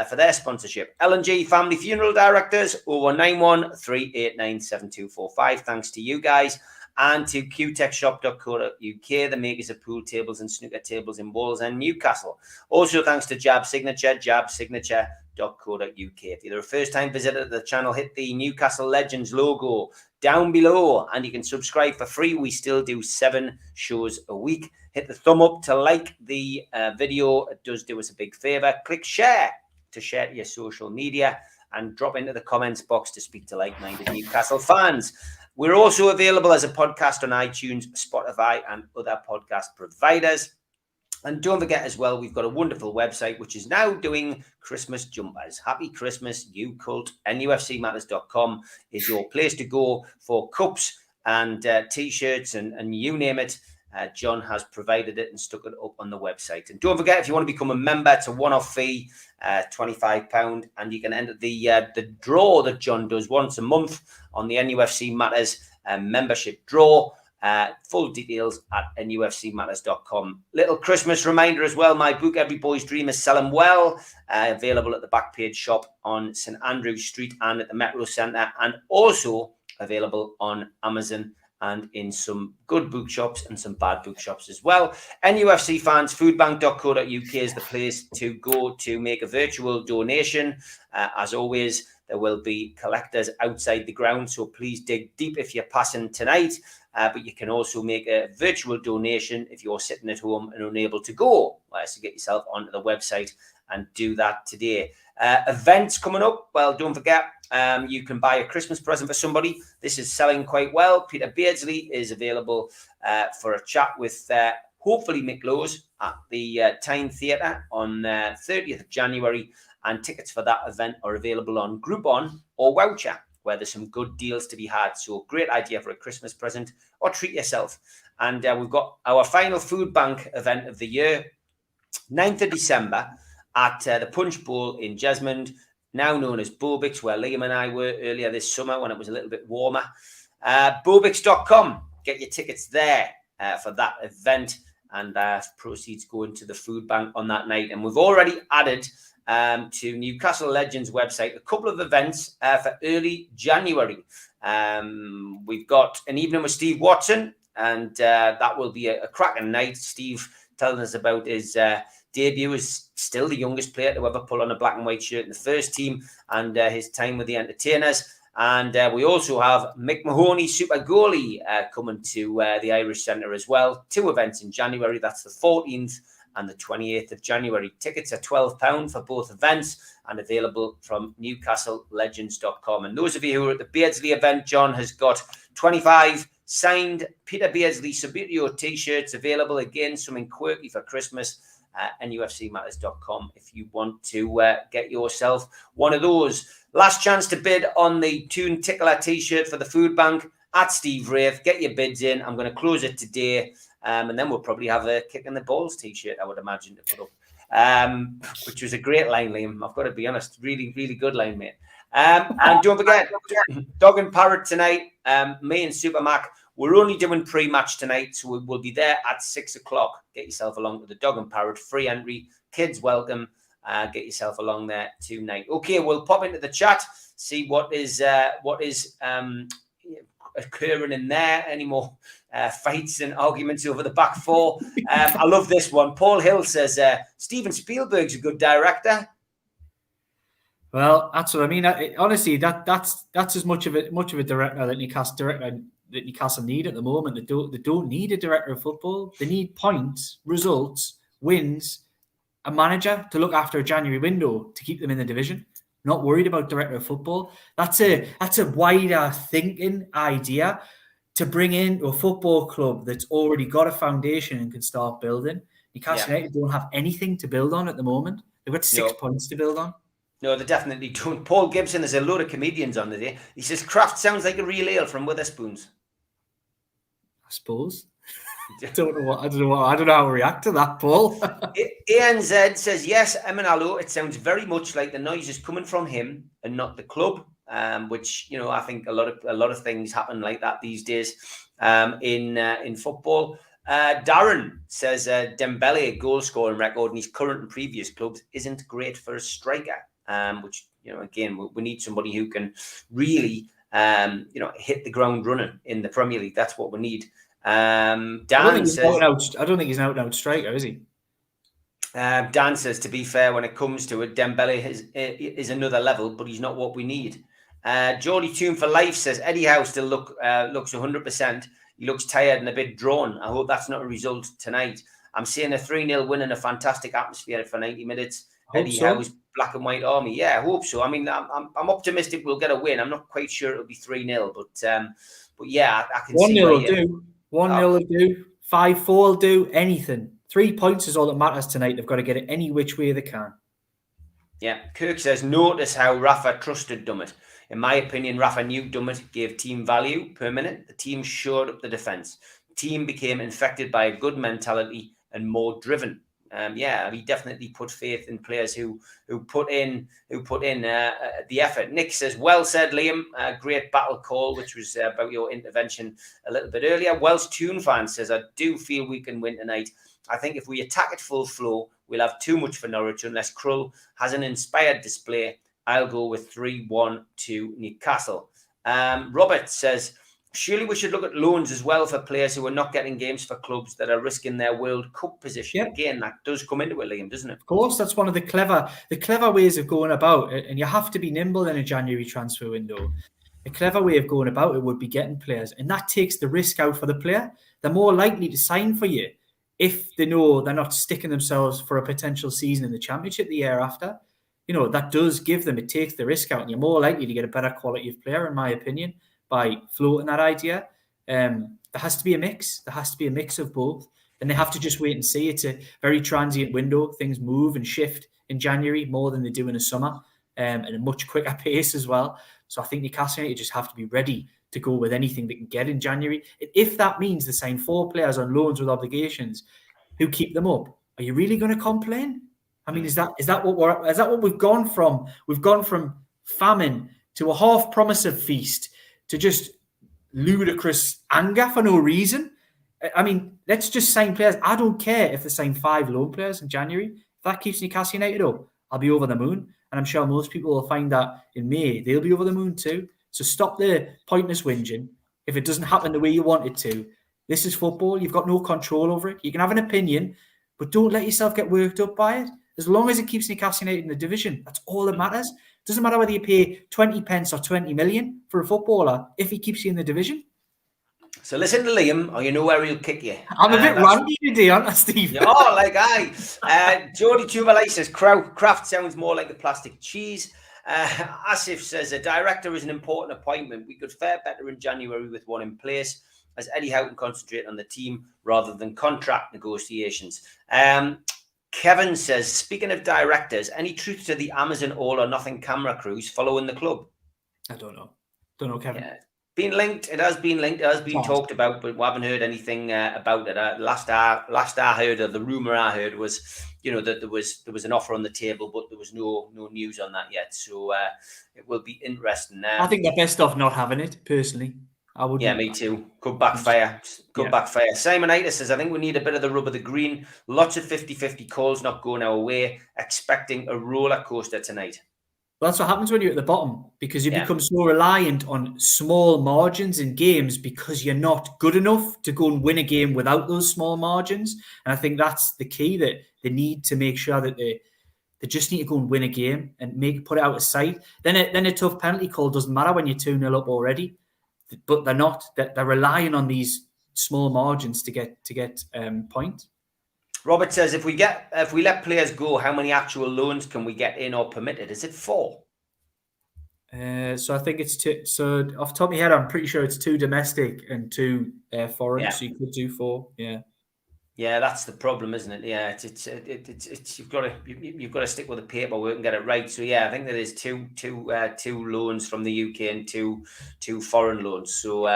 S2: for their sponsorship. L&G Family Funeral Directors, 0191 389 7245. Thanks to you guys. And to qtechshop.co.uk, the makers of pool tables and snooker tables in Wales and Newcastle. Also thanks to Jab Signature, jabsignature.co.uk. If you're a first-time visitor to the channel, hit the Newcastle Legends logo down below and you can subscribe for free. We still do 7 shows a week. Hit the thumb up to like the video. It does do us a big favor. Click share to share to your social media and drop into the comments box to speak to like-minded Newcastle fans. We're also available as a podcast on iTunes, Spotify, and other podcast providers. And don't forget as well, we've got a wonderful website which is now doing Christmas jumpers. Happy Christmas, UCult. NUFCmatters.com is your place to go for cups and T-shirts and you name it. John has provided it and stuck it up on the website. And don't forget, if you want to become a member, it's a one-off fee, £25, and you can enter the draw that John does once a month on the NUFC Matters membership draw. Full details at nufcmatters.com. Little Christmas reminder as well, my book Every Boy's Dream is selling well, available at the Backpage shop on St Andrew Street and at the Metro Centre, and also available on Amazon and in some good bookshops and some bad bookshops as well. NUFC fans, foodbank.co.uk is the place to go to make a virtual donation. As always, there will be collectors outside the ground, so please dig deep if you're passing tonight. But you can also make a virtual donation if you're sitting at home and unable to go. So get yourself onto the website and do that today. Events coming up. Well, don't forget, you can buy a Christmas present for somebody. This is selling quite well. Peter Beardsley is available for a chat with hopefully Mick Lowes at the Tyne Theatre on 30th of January. And tickets for that event are available on Groupon or Voucher, where there's some good deals to be had. So great idea for a Christmas present or treat yourself. And we've got our final food bank event of the year, 9th of December at the Punch Bowl in Jesmond, now known as Bobix, where Liam and I were earlier this summer when it was a little bit warmer. Bobix.com, get your tickets there for that event, and proceeds go into the food bank on that night. And we've already added to Newcastle Legends website a couple of events for early January. We've got an evening with Steve Watson, and that will be a cracking night. Steve telling us about his debut as still the youngest player to ever pull on a black and white shirt in the first team, and his time with the Entertainers. And we also have Mick Mahoney, super goalie, coming to the Irish Centre as well. 2 events in January. That's the 14th and the 28th of January. Tickets are £12 for both events and available from NewcastleLegends.com. And those of you who are at the Beardsley event, John has got 25, Signed Peter Beardsley Subbuteo t-shirts available again, something quirky for Christmas. NUFCmatters.com if you want to get yourself one of those. Last chance to bid on the Toon Tickler t-shirt for the food bank at Steve Wraith. Get your bids in. I'm going to close it today, and then we'll probably have a kick in the balls t-shirt, I would imagine, to put up, which was a great line, Liam. I've got to be honest, really, really good line, mate. And don't forget, Dog and Parrot tonight. Me and Super Mac, we're only doing pre-match tonight, so we'll be there at 6 o'clock. Get yourself along to the Dog and Parrot, free entry, kids welcome. Get yourself along there tonight. Okay, we'll pop into the chat, see what is occurring in there. Any more fights and arguments over the back four? I love this one. Paul Hill says Steven Spielberg's a good director.
S3: Well, that's what I mean. Honestly, that's as much of a director that Newcastle need at the moment. They don't need a director of football. They need points, results, wins, a manager to look after a January window to keep them in the division. Not worried about director of football. That's a wider thinking idea to bring in a football club that's already got a foundation and can start building. Newcastle United don't have anything to build on at the moment. They've got 6 points to build on.
S2: No, they definitely don't. Paul Gibson, there's a load of comedians on today. He says Kraft sounds like a real ale from Witherspoons.
S3: I suppose. I don't know how to react to that, Paul.
S2: ANZ says yes, Eminalo. It sounds very much like the noise is coming from him and not the club. Which I think a lot of things happen like that these days in football. Darren says Dembele goal scoring record in his current and previous clubs isn't great for a striker. Which again we need somebody who can really hit the ground running in the Premier League. That's what we need. Dan says,
S3: I don't think he's an out-and-out striker, is he?
S2: Dan says, to be fair, when it comes to it, Dembele is another level, but he's not what we need. Geordie Tune for Life says Eddie Howe still looks 100%. He looks tired and a bit drawn. I hope that's not a result tonight. I'm seeing a 3-0 win in a fantastic atmosphere for 90 minutes. Eddie Howe's black and white army. Yeah, I hope so. I mean, I'm optimistic we'll get a win. I'm not quite sure it'll be 3-0, but yeah, I can
S3: 1-0
S2: see.
S3: 1-0 will do. 1-0 will do. 5-4 will do. Anything. 3 points is all that matters tonight. They've got to get it any which way they can. Yeah.
S2: Kirk says, notice how Rafa trusted Dummett. In my opinion, Rafa knew Dummett gave team value per minute. The team shored up the defence. The team became infected by a good mentality and more driven. He definitely put faith in players who put in the effort. Nick says, well said, Liam. Great battle call, which was about your intervention a little bit earlier. Welsh Tune fan says, I do feel we can win tonight. I think if we attack at full flow, we'll have too much for Norwich unless Krull has an inspired display. I'll go with 3-1 to Newcastle. Robert says, surely we should look at loans as well for players who are not getting games for clubs that are risking their World Cup position. Yep. Again, that does come into it, Liam, doesn't it?
S3: Of course, that's one of the clever ways of going about it. And you have to be nimble in a January transfer window. A clever way of going about it would be getting players. And that takes the risk out for the player. They're more likely to sign for you if they know they're not sticking themselves for a potential season in the Championship the year after. That does give them, it takes the risk out. And you're more likely to get a better quality of player, in my opinion, by floating that idea. There has to be a mix. There has to be a mix of both. And they have to just wait and see. It's a very transient window. Things move and shift in January more than they do in the summer, at a much quicker pace as well. So I think Newcastle United just have to be ready to go with anything they can get in January. If that means they sign 4 players on loans with obligations who keep them up, are you really going to complain? I mean, is that what we've gone from? We've gone from famine to a half promise of feast to just ludicrous anger for no reason. I mean, let's just sign players. I don't care if they sign 5 loan players in January. If that keeps Newcastle United up, I'll be over the moon. And I'm sure most people will find that in May, they'll be over the moon too. So stop the pointless whinging. If it doesn't happen the way you want it to, this is football. You've got no control over it. You can have an opinion, but don't let yourself get worked up by it. As long as it keeps Newcastle United in the division, that's all that matters. It doesn't matter whether you pay 20 pence or 20 million for a footballer if he keeps you in the division.
S2: So listen to Liam, or you know where he'll kick you.
S3: I'm a bit randy today, aren't I, Steve?
S2: Oh, like Geordie Tubalai says, Kraft sounds more like the plastic cheese. Asif says, a director is an important appointment. We could fare better in January with one in place. as Eddie Howe can concentrate on the team rather than contract negotiations. Kevin says, speaking of directors, any truth to the Amazon All or Nothing camera crews following the club?
S3: I don't know. Don't know, Kevin.
S2: Yeah. Been linked. It has been linked. It has been talked about, but we haven't heard anything about it. Last I heard, or the rumor I heard was, that there was an offer on the table, but there was no news on that yet. So it will be interesting.
S3: I think they're best off not having it, personally. I would.
S2: Yeah, me too. Could backfire. Backfire. Simonitis says, I think we need a bit of the rub of the green. Lots of 50-50 calls not going our way. Expecting a roller coaster tonight.
S3: Well, that's what happens when you're at the bottom, because you become so reliant on small margins in games because you're not good enough to go and win a game without those small margins. And I think that's the key, that they need to make sure that they just need to go and win a game and put it out of sight. Then a tough penalty call doesn't matter when you're 2-0 up already. But they're not. They're relying on these small margins to get points. Robert
S2: says, if we let players go, how many actual loans can we get in or permitted? Is it 4?
S3: So I think it's 2. So off the top of my head, I'm pretty sure it's 2 domestic and 2 foreign. Yeah. So you could do 4. Yeah.
S2: Yeah, that's the problem, isn't it? Yeah, it's you've got to stick with the paperwork and get it right. So yeah, I think there is two loans from the UK and two foreign loans. So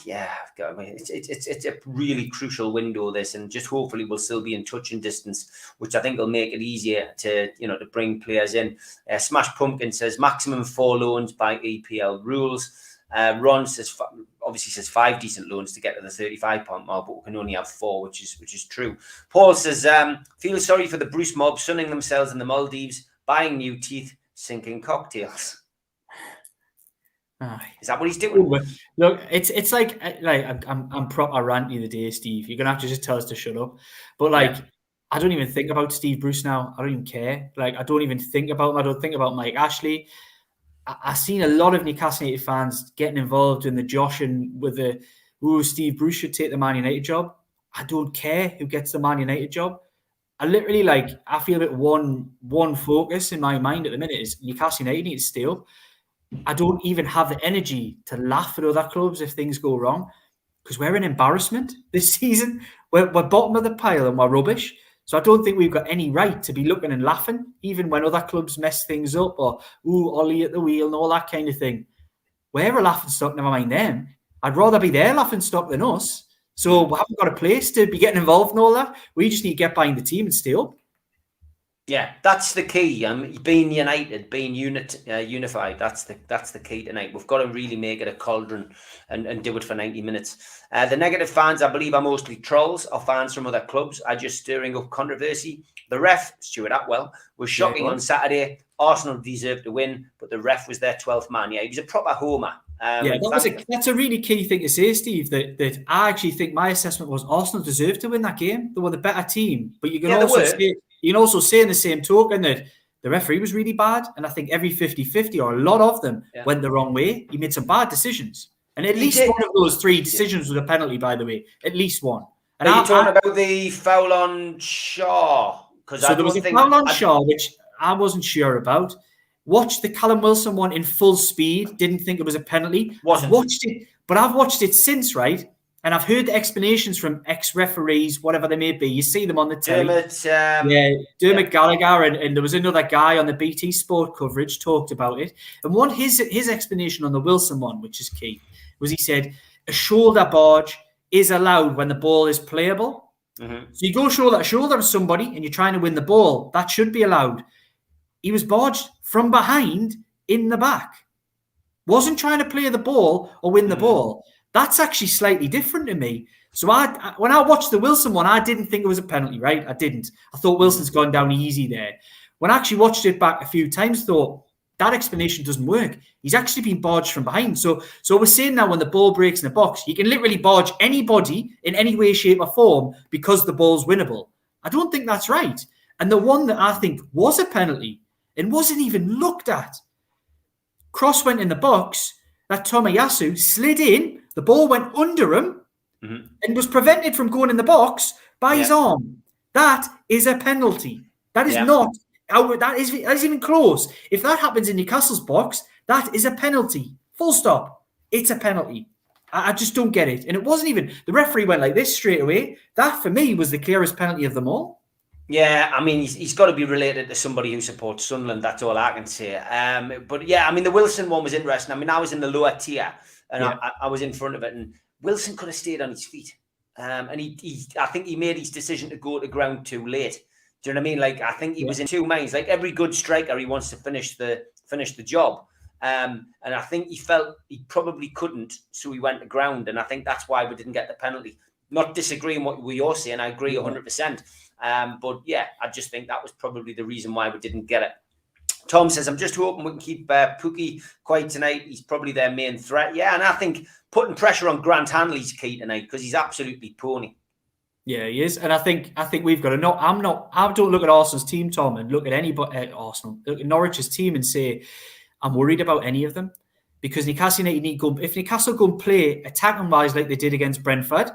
S2: yeah, I mean, it's a really crucial window, this, and just hopefully we'll still be in touching distance, which I think will make it easier to bring players in. Smash Pumpkin says maximum 4 loans by EPL rules. Ron says obviously says 5 decent loans to get to the 35-point mark, but we can only have 4, which is true. Paul says feel sorry for the Bruce mob sunning themselves in the Maldives, buying new teeth, sinking cocktails. Is that what he's doing?
S3: Look, it's like I'm proper ranty the day, Steve. You're gonna have to just tell us to shut up. But I don't even think about Steve Bruce now. I don't even care. I don't even think about him. I don't think about Mike Ashley. I've seen a lot of Newcastle United fans getting involved in the joshing with Steve Bruce should take the Man United job. I don't care who gets the Man United job. I literally I feel that one focus in my mind at the minute is Newcastle United need to stay up. I don't even have the energy to laugh at other clubs if things go wrong, because we're an embarrassment this season. We're bottom of the pile and we're rubbish. So I don't think we've got any right to be looking and laughing, even when other clubs mess things up or, Ollie at the wheel and all that kind of thing. We're a laughing stock, never mind them. I'd rather be their laughing stock than us. So we haven't got a place to be getting involved in all that. We just need to get behind the team and stay up.
S2: Yeah, that's the key. Being united, being unified. That's the key tonight. We've got to really make it a cauldron and do it for 90 minutes. The negative fans, I believe, are mostly trolls or fans from other clubs, are just stirring up controversy. The ref, Stuart Atwell, was shocking on Saturday. Arsenal deserved to win, but the ref was their 12th man. Yeah, he was a proper homer.
S3: That's a really key thing to say, Steve, that I actually think my assessment was Arsenal deserved to win that game. They were the better team. But you can also say in the same token that the referee was really bad. And I think every 50-50 or a lot of them went the wrong way. He made some bad decisions. And at least one of those 3 decisions was a penalty, by the way. At least one. And
S2: are you talking about the foul on Shaw?
S3: So there was a foul on Shaw, which I wasn't sure about. Watched the Callum Wilson one in full speed. Didn't think it was a penalty. I've watched it since, right? And I've heard the explanations from ex-referees, whatever they may be. You see them on the telly. Dermot Gallagher, and there was another guy on the BT Sport coverage talked about it. And his explanation on the Wilson one, which is key, was he said a shoulder barge is allowed when the ball is playable. Mm-hmm. So you go shoulder to shoulder with somebody and you're trying to win the ball. That should be allowed. He was barged from behind in the back. Wasn't trying to play the ball or win the ball. That's actually slightly different to me. So when I watched the Wilson one, I didn't think it was a penalty, right? I didn't. I thought Wilson's gone down easy there. When I actually watched it back a few times, thought that explanation doesn't work. He's actually been barged from behind. So we're saying now when the ball breaks in the box, you can literally barge anybody in any way, shape or form because the ball's winnable. I don't think that's right. And the one that I think was a penalty and wasn't even looked at, cross went in the box, that Tomiyasu slid in, the ball went under him and was prevented from going in the box by his arm. That is a penalty. That is not, that is even close. If that happens in Newcastle's box, that is a penalty. Full stop. It's a penalty. I just don't get it. And it wasn't even, the referee went like this straight away. That, for me, was the clearest penalty of them all.
S2: Yeah, I mean, he's got to be related to somebody who supports Sunderland. That's all I can say. But yeah, I mean, the Wilson one was interesting. I mean, I was in the lower tier, and I was in front of it, and Wilson could have stayed on his feet. And I think he made his decision to go to ground too late. Do you know what I mean? Like, I think he was in two minds. Like every good striker, he wants to finish the job. And I think he felt he probably couldn't, so he went to ground. And I think that's why we didn't get the penalty. Not disagreeing with what you're saying, I agree 100%. But yeah, I just think that was probably the reason why we didn't get it. Tom says, I'm just hoping we can keep Pookie quiet tonight. He's probably their main threat. Yeah, and I think putting pressure on Grant Hanley's key tonight because he's absolutely pony.
S3: Yeah, he is, and I think we've got to. I don't look at Arsenal's team, Tom, and look at anybody at Arsenal, look at Norwich's team, and say I'm worried about any of them because Newcastle United need go. If Newcastle go and play attacking wise like they did against Brentford,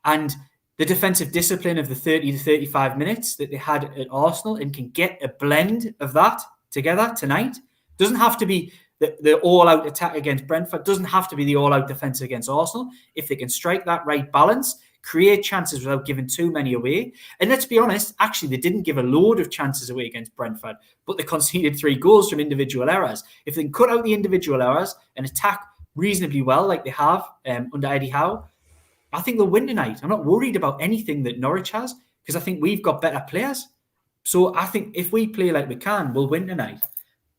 S3: and the defensive discipline of the 30 to 35 minutes that they had at Arsenal, and can get a blend of that together tonight, doesn't have to be the all-out attack against Brentford, doesn't have to be the all-out defense against Arsenal. If they can strike that right balance, create chances without giving too many away. And let's be honest, actually, they didn't give a load of chances away against Brentford, but they conceded 3 goals from individual errors. If they can cut out the individual errors and attack reasonably well like they have under Eddie Howe, I think they'll win tonight. I'm not worried about anything that Norwich has because I think we've got better players. So I think if we play like we can, we'll win tonight.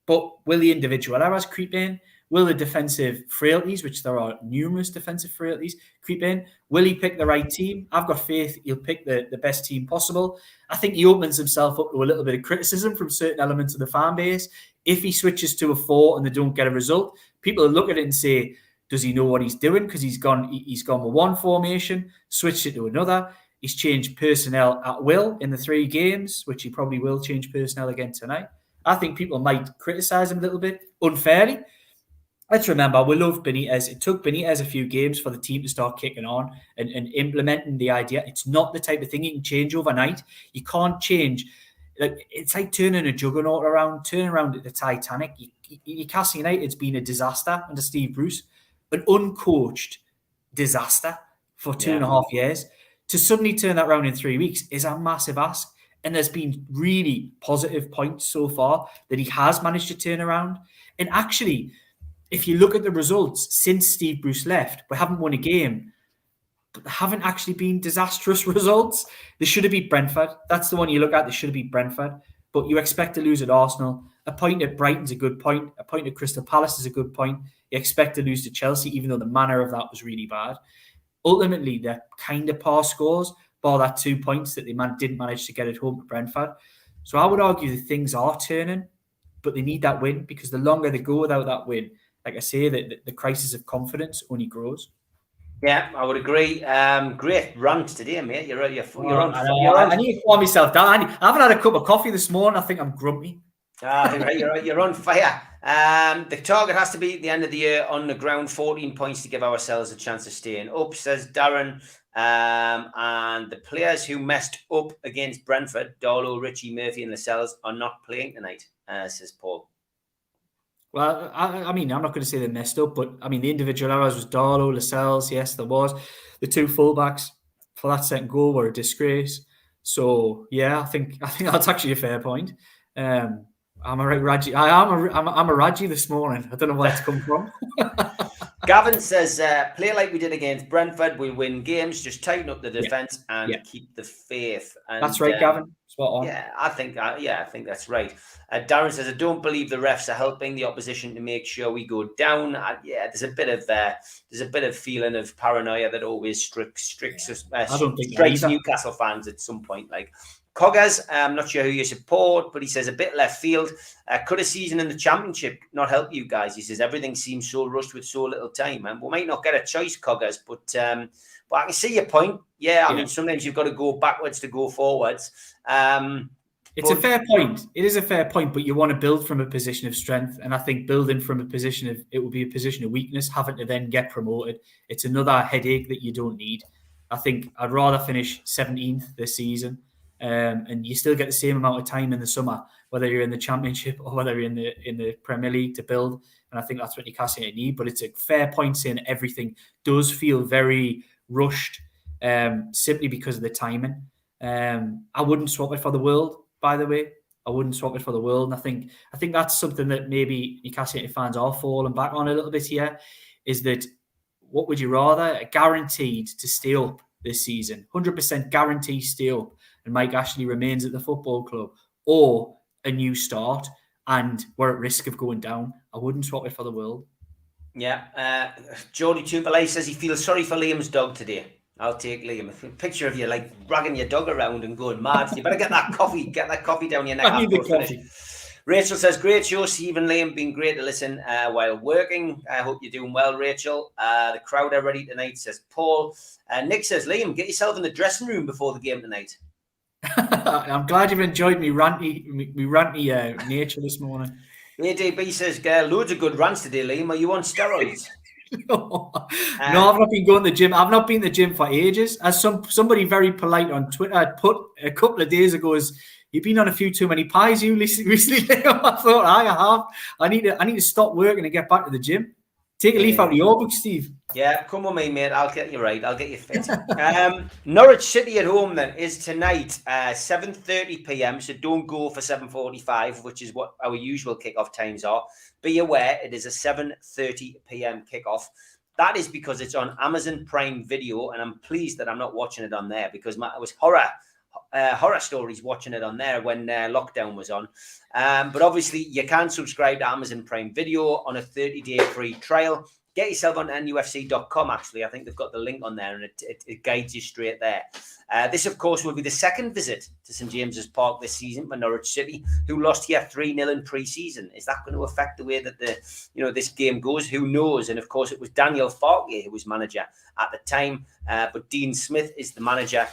S3: But will the individual errors creep in? Will the defensive frailties, which there are numerous defensive frailties, creep in? Will he pick the right team? I've got faith he'll pick the best team possible. I think he opens himself up to a little bit of criticism from certain elements of the fan base. If he switches to a 4 and they don't get a result, people will look at it and say, does he know what he's doing? Because he's gone with one formation, switched it to another. He's changed personnel at will in the 3 games, which he probably will change personnel again tonight. I think people might criticise him a little bit unfairly. Let's remember, we love Benitez. It took Benitez a few games for the team to start kicking on and implementing the idea. It's not the type of thing you can change overnight. You can't change. It's like turning a juggernaut around, turning around the Titanic. Newcastle United's been a disaster under Steve Bruce, an uncoached disaster for 2.5 years. To suddenly turn that around in 3 weeks is a massive ask. And there's been really positive points so far that he has managed to turn around. And actually, if you look at the results since Steve Bruce left, we haven't won a game, but they haven't actually been disastrous results. They should have beat Brentford. That's the one you look at. They should have beat Brentford. But you expect to lose at Arsenal. A point at Brighton's a good point. A point at Crystal Palace is a good point. You expect to lose to Chelsea, even though the manner of that was really bad. Ultimately, they're kind of par scores, bar that 2 points that they didn't manage to get at home at Brentford. So I would argue that things are turning, but they need that win because the longer they go without that win, like I say, the crisis of confidence only grows.
S2: Yeah, I would agree. Great rant today, mate. You're on.
S3: I need to calm myself down. I haven't had a cup of coffee this morning. I think I'm grumpy.
S2: You're on fire. The target has to be at the end of the year on the ground, 14 points to give ourselves a chance of staying up, says Darren. And the players who messed up against Brentford, Darlow, Ritchie, Murphy and Lascelles, are not playing tonight, says Paul.
S3: Well, I mean, I'm not going to say they messed up, but I mean, the individual errors was Darlow, Lascelles. Yes, there was. The 2 fullbacks for that second goal were a disgrace. So yeah, I think that's actually a fair point. I'm a right Raji. I'm a Raji this morning. I don't know where it's come from.
S2: Gavin says, play like we did against Brentford. We'll win games. Just tighten up the defence and keep the faith. And,
S3: that's right, Gavin. Spot on.
S2: Yeah, I think that's right. Darren says, I don't believe the refs are helping the opposition to make sure we go down. There's a bit of feeling of paranoia that always strikes Newcastle fans at some point. Like Coggers, I'm not sure who you support, but he says a bit left field. Could a season in the Championship not help you guys? He says everything seems so rushed with so little time. And we might not get a choice, Coggers, but I can see your point. Yeah, I mean, sometimes you've got to go backwards to go forwards.
S3: It's a fair point. It is a fair point, but you want to build from a position of strength. And I think building from a position of, it will be a position of weakness, having to then get promoted. It's another headache that you don't need. I think I'd rather finish 17th this season. And you still get the same amount of time in the summer, whether you're in the Championship or whether you're in the Premier League, to build. And I think that's what Newcastle United need. But it's a fair point saying everything does feel very rushed, simply because of the timing. I wouldn't swap it for the world, by the way. I wouldn't swap it for the world. And I think that's something that maybe Newcastle United fans are falling back on a little bit here, is that what would you rather? Guaranteed to stay up this season, 100% guaranteed stay up, and Mike Ashley remains at the football club, or a new start and we're at risk of going down? I wouldn't swap it for the world.
S2: Yeah. Jody Tupelay says he feels sorry for Liam's dog today. I'll take Liam. A picture of you like dragging your dog around and going mad. You better get that coffee down your neck.
S3: I need the coffee.
S2: Rachel says, great show, Steve and Liam. Been great to listen while working. I hope you're doing well, Rachel. The crowd are ready tonight, says Paul. Nick says, Liam, get yourself in the dressing room before the game tonight.
S3: I'm glad you've enjoyed me ranty nature this morning.
S2: ADB says, loads of good rants today, Liam. Are you on steroids?
S3: No, I've not been going to the gym. I've not been to the gym for ages. As somebody very polite on Twitter put a couple of days ago, you've been on a few too many pies you recently. I thought I have. I need to stop working and get back to the gym. Take a leaf out of your book, Steve.
S2: Yeah, come with me, mate. I'll get you right. I'll get you fit. Norwich City at home then is tonight, 7:30 p.m. So don't go for 7:45, which is what our usual kickoff times are. Be aware it is a 7:30 p.m. kickoff. That is because it's on Amazon Prime Video, and I'm pleased that I'm not watching it on there, because it was horror stories watching it on there when lockdown was on. But obviously you can subscribe to Amazon Prime Video on a 30-day free trial. Get yourself on NUFC.com, actually. I think they've got the link on there, and it guides you straight there. This, of course, will be the second visit to St James's Park this season for Norwich City, who lost here 3-0 in pre-season. Is that going to affect the way that this game goes? Who knows? And, of course, it was Daniel Farke who was manager at the time, but Dean Smith is the manager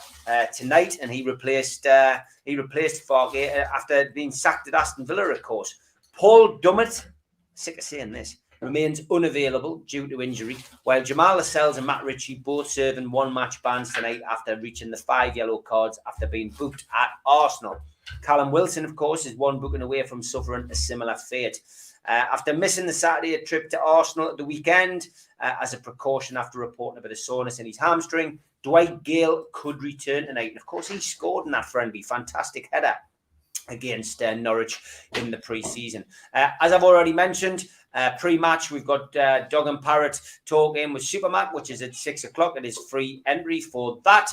S2: tonight, and he replaced Farke after being sacked at Aston Villa, of course. Paul Dummett, sick of saying this, remains unavailable due to injury, while Jamal Lascelles and Matt Ritchie both serving one-match bans tonight after reaching the 5 yellow cards after being booked at Arsenal. Callum Wilson, of course, is one booking away from suffering a similar fate. After missing the Saturday trip to Arsenal at the weekend, as a precaution after reporting a bit of soreness in his hamstring, Dwight Gale could return tonight. And, of course, he scored in that friendly. Fantastic header against Norwich in the pre-season. As I've already mentioned, pre-match, we've got Dog and Parrot talking with Supermac, which is at 6 o'clock. It is free entry for that.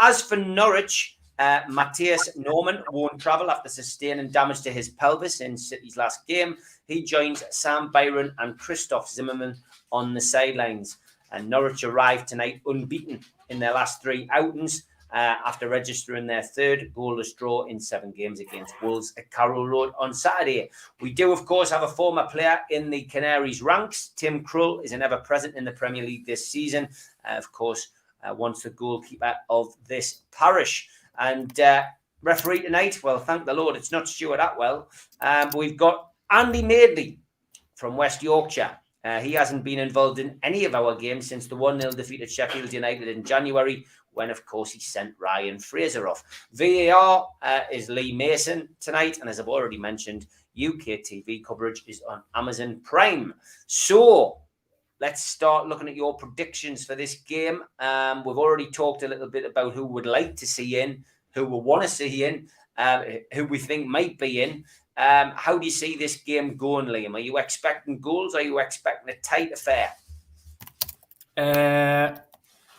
S2: As for Norwich, Matthias Norman won't travel after sustaining damage to his pelvis in City's last game. He joins Sam Byron and Christoph Zimmerman on the sidelines. And Norwich arrived tonight unbeaten in their last 3 outings, after registering their third goalless draw in 7 games against Wolves at Carroll Road on Saturday. We do, of course, have a former player in the Canaries ranks. Tim Krull is an ever-present in the Premier League this season. Of course, once the goalkeeper of this parish. And referee tonight, well, thank the Lord, it's not Stuart Atwell. But we've got Andy Madeley from West Yorkshire. He hasn't been involved in any of our games since the 1-0 defeat at Sheffield United in January, when, of course, he sent Ryan Fraser off. VAR is Lee Mason tonight, and as I've already mentioned, UK TV coverage is on Amazon Prime. So let's start looking at your predictions for this game. We've already talked a little bit about who would like to see in, who we want to see in, who we think might be in. How do you see this game going, Liam? Are you expecting goals? Are you expecting a tight affair?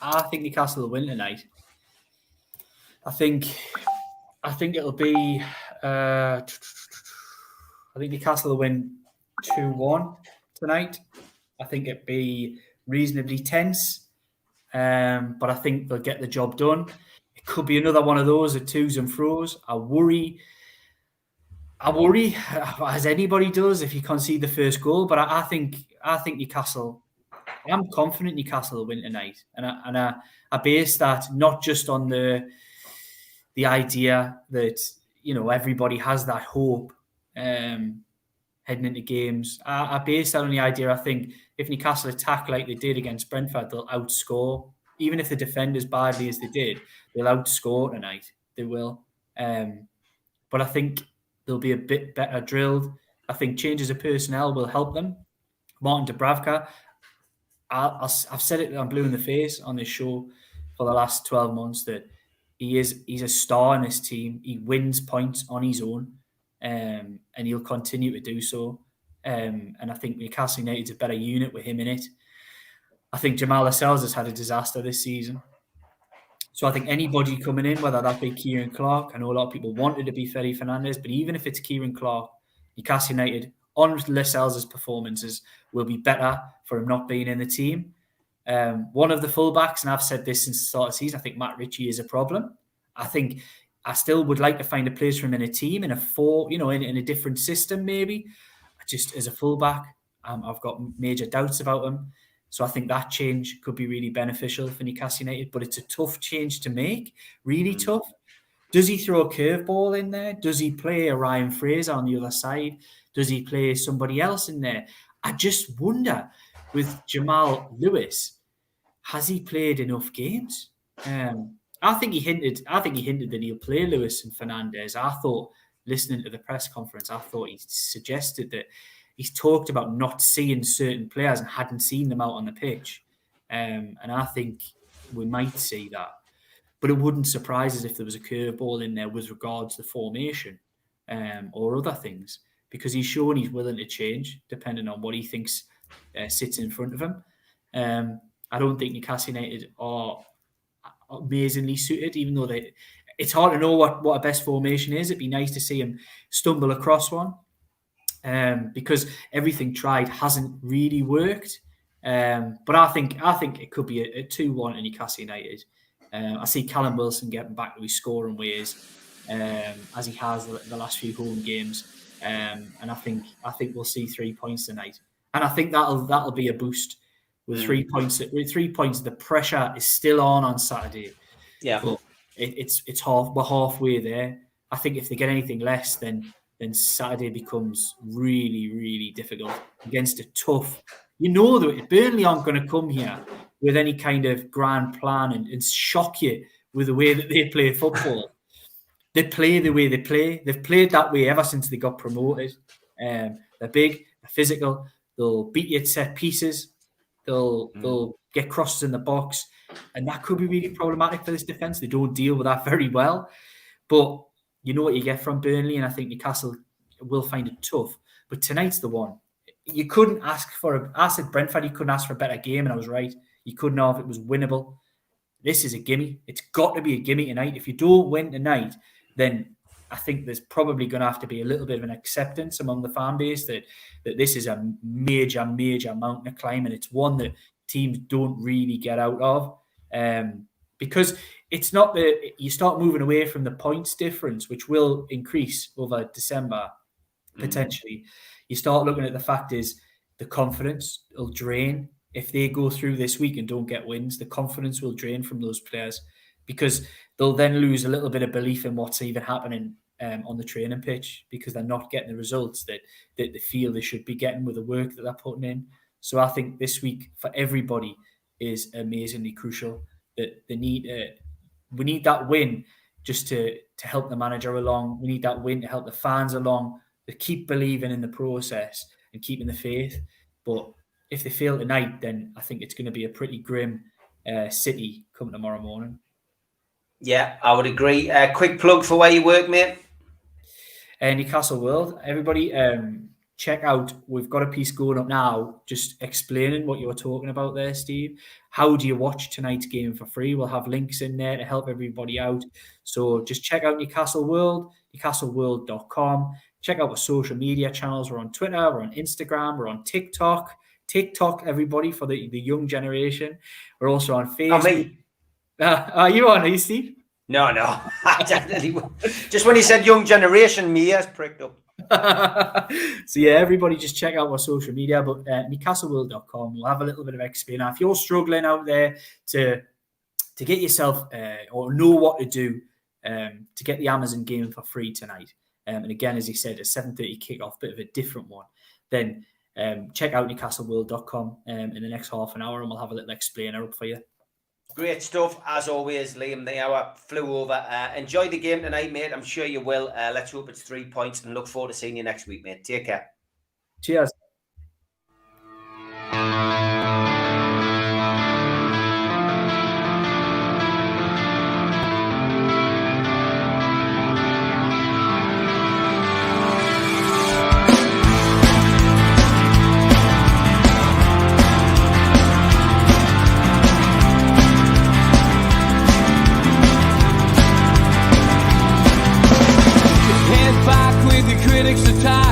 S3: I think Newcastle will win tonight. I think it'll be. I think Newcastle will win 2-1 tonight. I think it'll be reasonably tense, but I think they'll get the job done. It could be another one of those at twos and fro's. I worry, as anybody does, if you concede the first goal. But I think Newcastle. I'm confident Newcastle will win tonight, and I base that not just on the idea that everybody has that hope heading into games. I base that on the idea. I think if Newcastle attack like they did against Brentford, they'll outscore. Even if they defend as badly as they did, they'll outscore tonight. They will. But I think they'll be a bit better drilled. I think changes of personnel will help them. Martin Dubravka, I've said it, I'm blue in the face on this show for the last 12 months that he's a star in this team. He wins points on his own, and he'll continue to do so. And I think Newcastle United's a better unit with him in it. I think Jamal Lascelles has had a disaster this season. So I think anybody coming in, whether that be Kieran Clark, I know a lot of people wanted to be Fede Fernandez, but even if it's Kieran Clark, Newcastle United on Lascelles' performances will be better for him not being in the team. One of the fullbacks, and I've said this since the start of the season, I think Matt Ritchie is a problem. I think I still would like to find a place for him in a team, in a in a different system maybe. Just as a fullback, I've got major doubts about him. So I think that change could be really beneficial for Newcastle United, but it's a tough change to make, really tough. Does he throw a curveball in there? Does he play a Ryan Fraser on the other side? Does he play somebody else in there? I just wonder, with Jamal Lewis, has he played enough games? I think he hinted that he'll play Lewis and Fernandez. I thought, listening to the press conference, I thought he suggested that he's talked about not seeing certain players and hadn't seen them out on the pitch. And I think we might see that. But it wouldn't surprise us if there was a curveball in there with regards to formation or other things, because he's shown he's willing to change depending on what he thinks sits in front of him. I don't think Newcastle United are amazingly suited, even though it's hard to know what a best formation is. It'd be nice to see him stumble across one. Because everything tried hasn't really worked. But I think it could be a 2-1 in Newcastle United. I see Callum Wilson getting back to his scoring ways as he has the last few home games, and I think we'll see 3 points tonight. And I think that'll be a boost with 3 points. With 3 points, the pressure is still on Saturday.
S2: Yeah,
S3: but we're halfway there. I think if they get anything less, then Saturday becomes really, really difficult against a tough. That Burnley aren't going to come here with any kind of grand plan and shock you with the way that they play football. They play the way they play. They've played that way ever since they got promoted. They're big, they're physical. They'll beat you at set pieces. They'll get crosses in the box, and that could be really problematic for this defence. They don't deal with that very well, but you know what you get from Burnley, and I think Newcastle will find it tough. But tonight's the one. You couldn't ask for I said Brentford, you couldn't ask for a better game, and I was right. You couldn't have. It was winnable. This is a gimme. It's got to be a gimme tonight. If you don't win tonight, then I think there's probably going to have to be a little bit of an acceptance among the fan base that this is a major, major mountain to climb, and it's one that teams don't really get out of. Because it's not that you start moving away from the points difference, which will increase over December, potentially. You start looking at the fact is the confidence will drain. If they go through this week and don't get wins, the confidence will drain from those players because they'll then lose a little bit of belief in what's even happening on the training pitch because they're not getting the results that they feel they should be getting with the work that they're putting in. So I think this week for everybody is amazingly crucial. That we need that win just to help the manager along. We need that win to help the fans along, to keep believing in the process and keeping the faith. But if they fail tonight, then I think it's going to be a pretty grim City come tomorrow morning.
S2: Yeah, I would agree. Quick plug for where you work, mate.
S3: Newcastle World. Everybody, check out. We've got a piece going up now, just explaining what you were talking about there, Steve. How do you watch tonight's game for free? We'll have links in there to help everybody out. So just check out Newcastle World, newcastleworld.com. Check out our social media channels. We're on Twitter, we're on Instagram, we're on TikTok. TikTok, everybody, for the young generation. We're also on Facebook.
S2: Me.
S3: Are you on? Are you, Steve?
S2: No. I definitely will. Just when you said young generation, me ears pricked up.
S3: So yeah, everybody just check out our social media, but newcastleworld.com. We'll have a little bit of explainer. If you're struggling out there to get yourself or know what to do to get the Amazon game for free tonight, and again, as he said, a 7:30 kickoff, bit of a different one, then check out newcastleworld.com in the next half an hour and we'll have a little explainer up for you.
S2: Great stuff, as always, Liam. The hour flew over. Enjoy the game tonight, mate. I'm sure you will. Let's hope it's 3 points and look forward to seeing you next week, mate. Take care.
S3: Cheers.
S1: critics attack.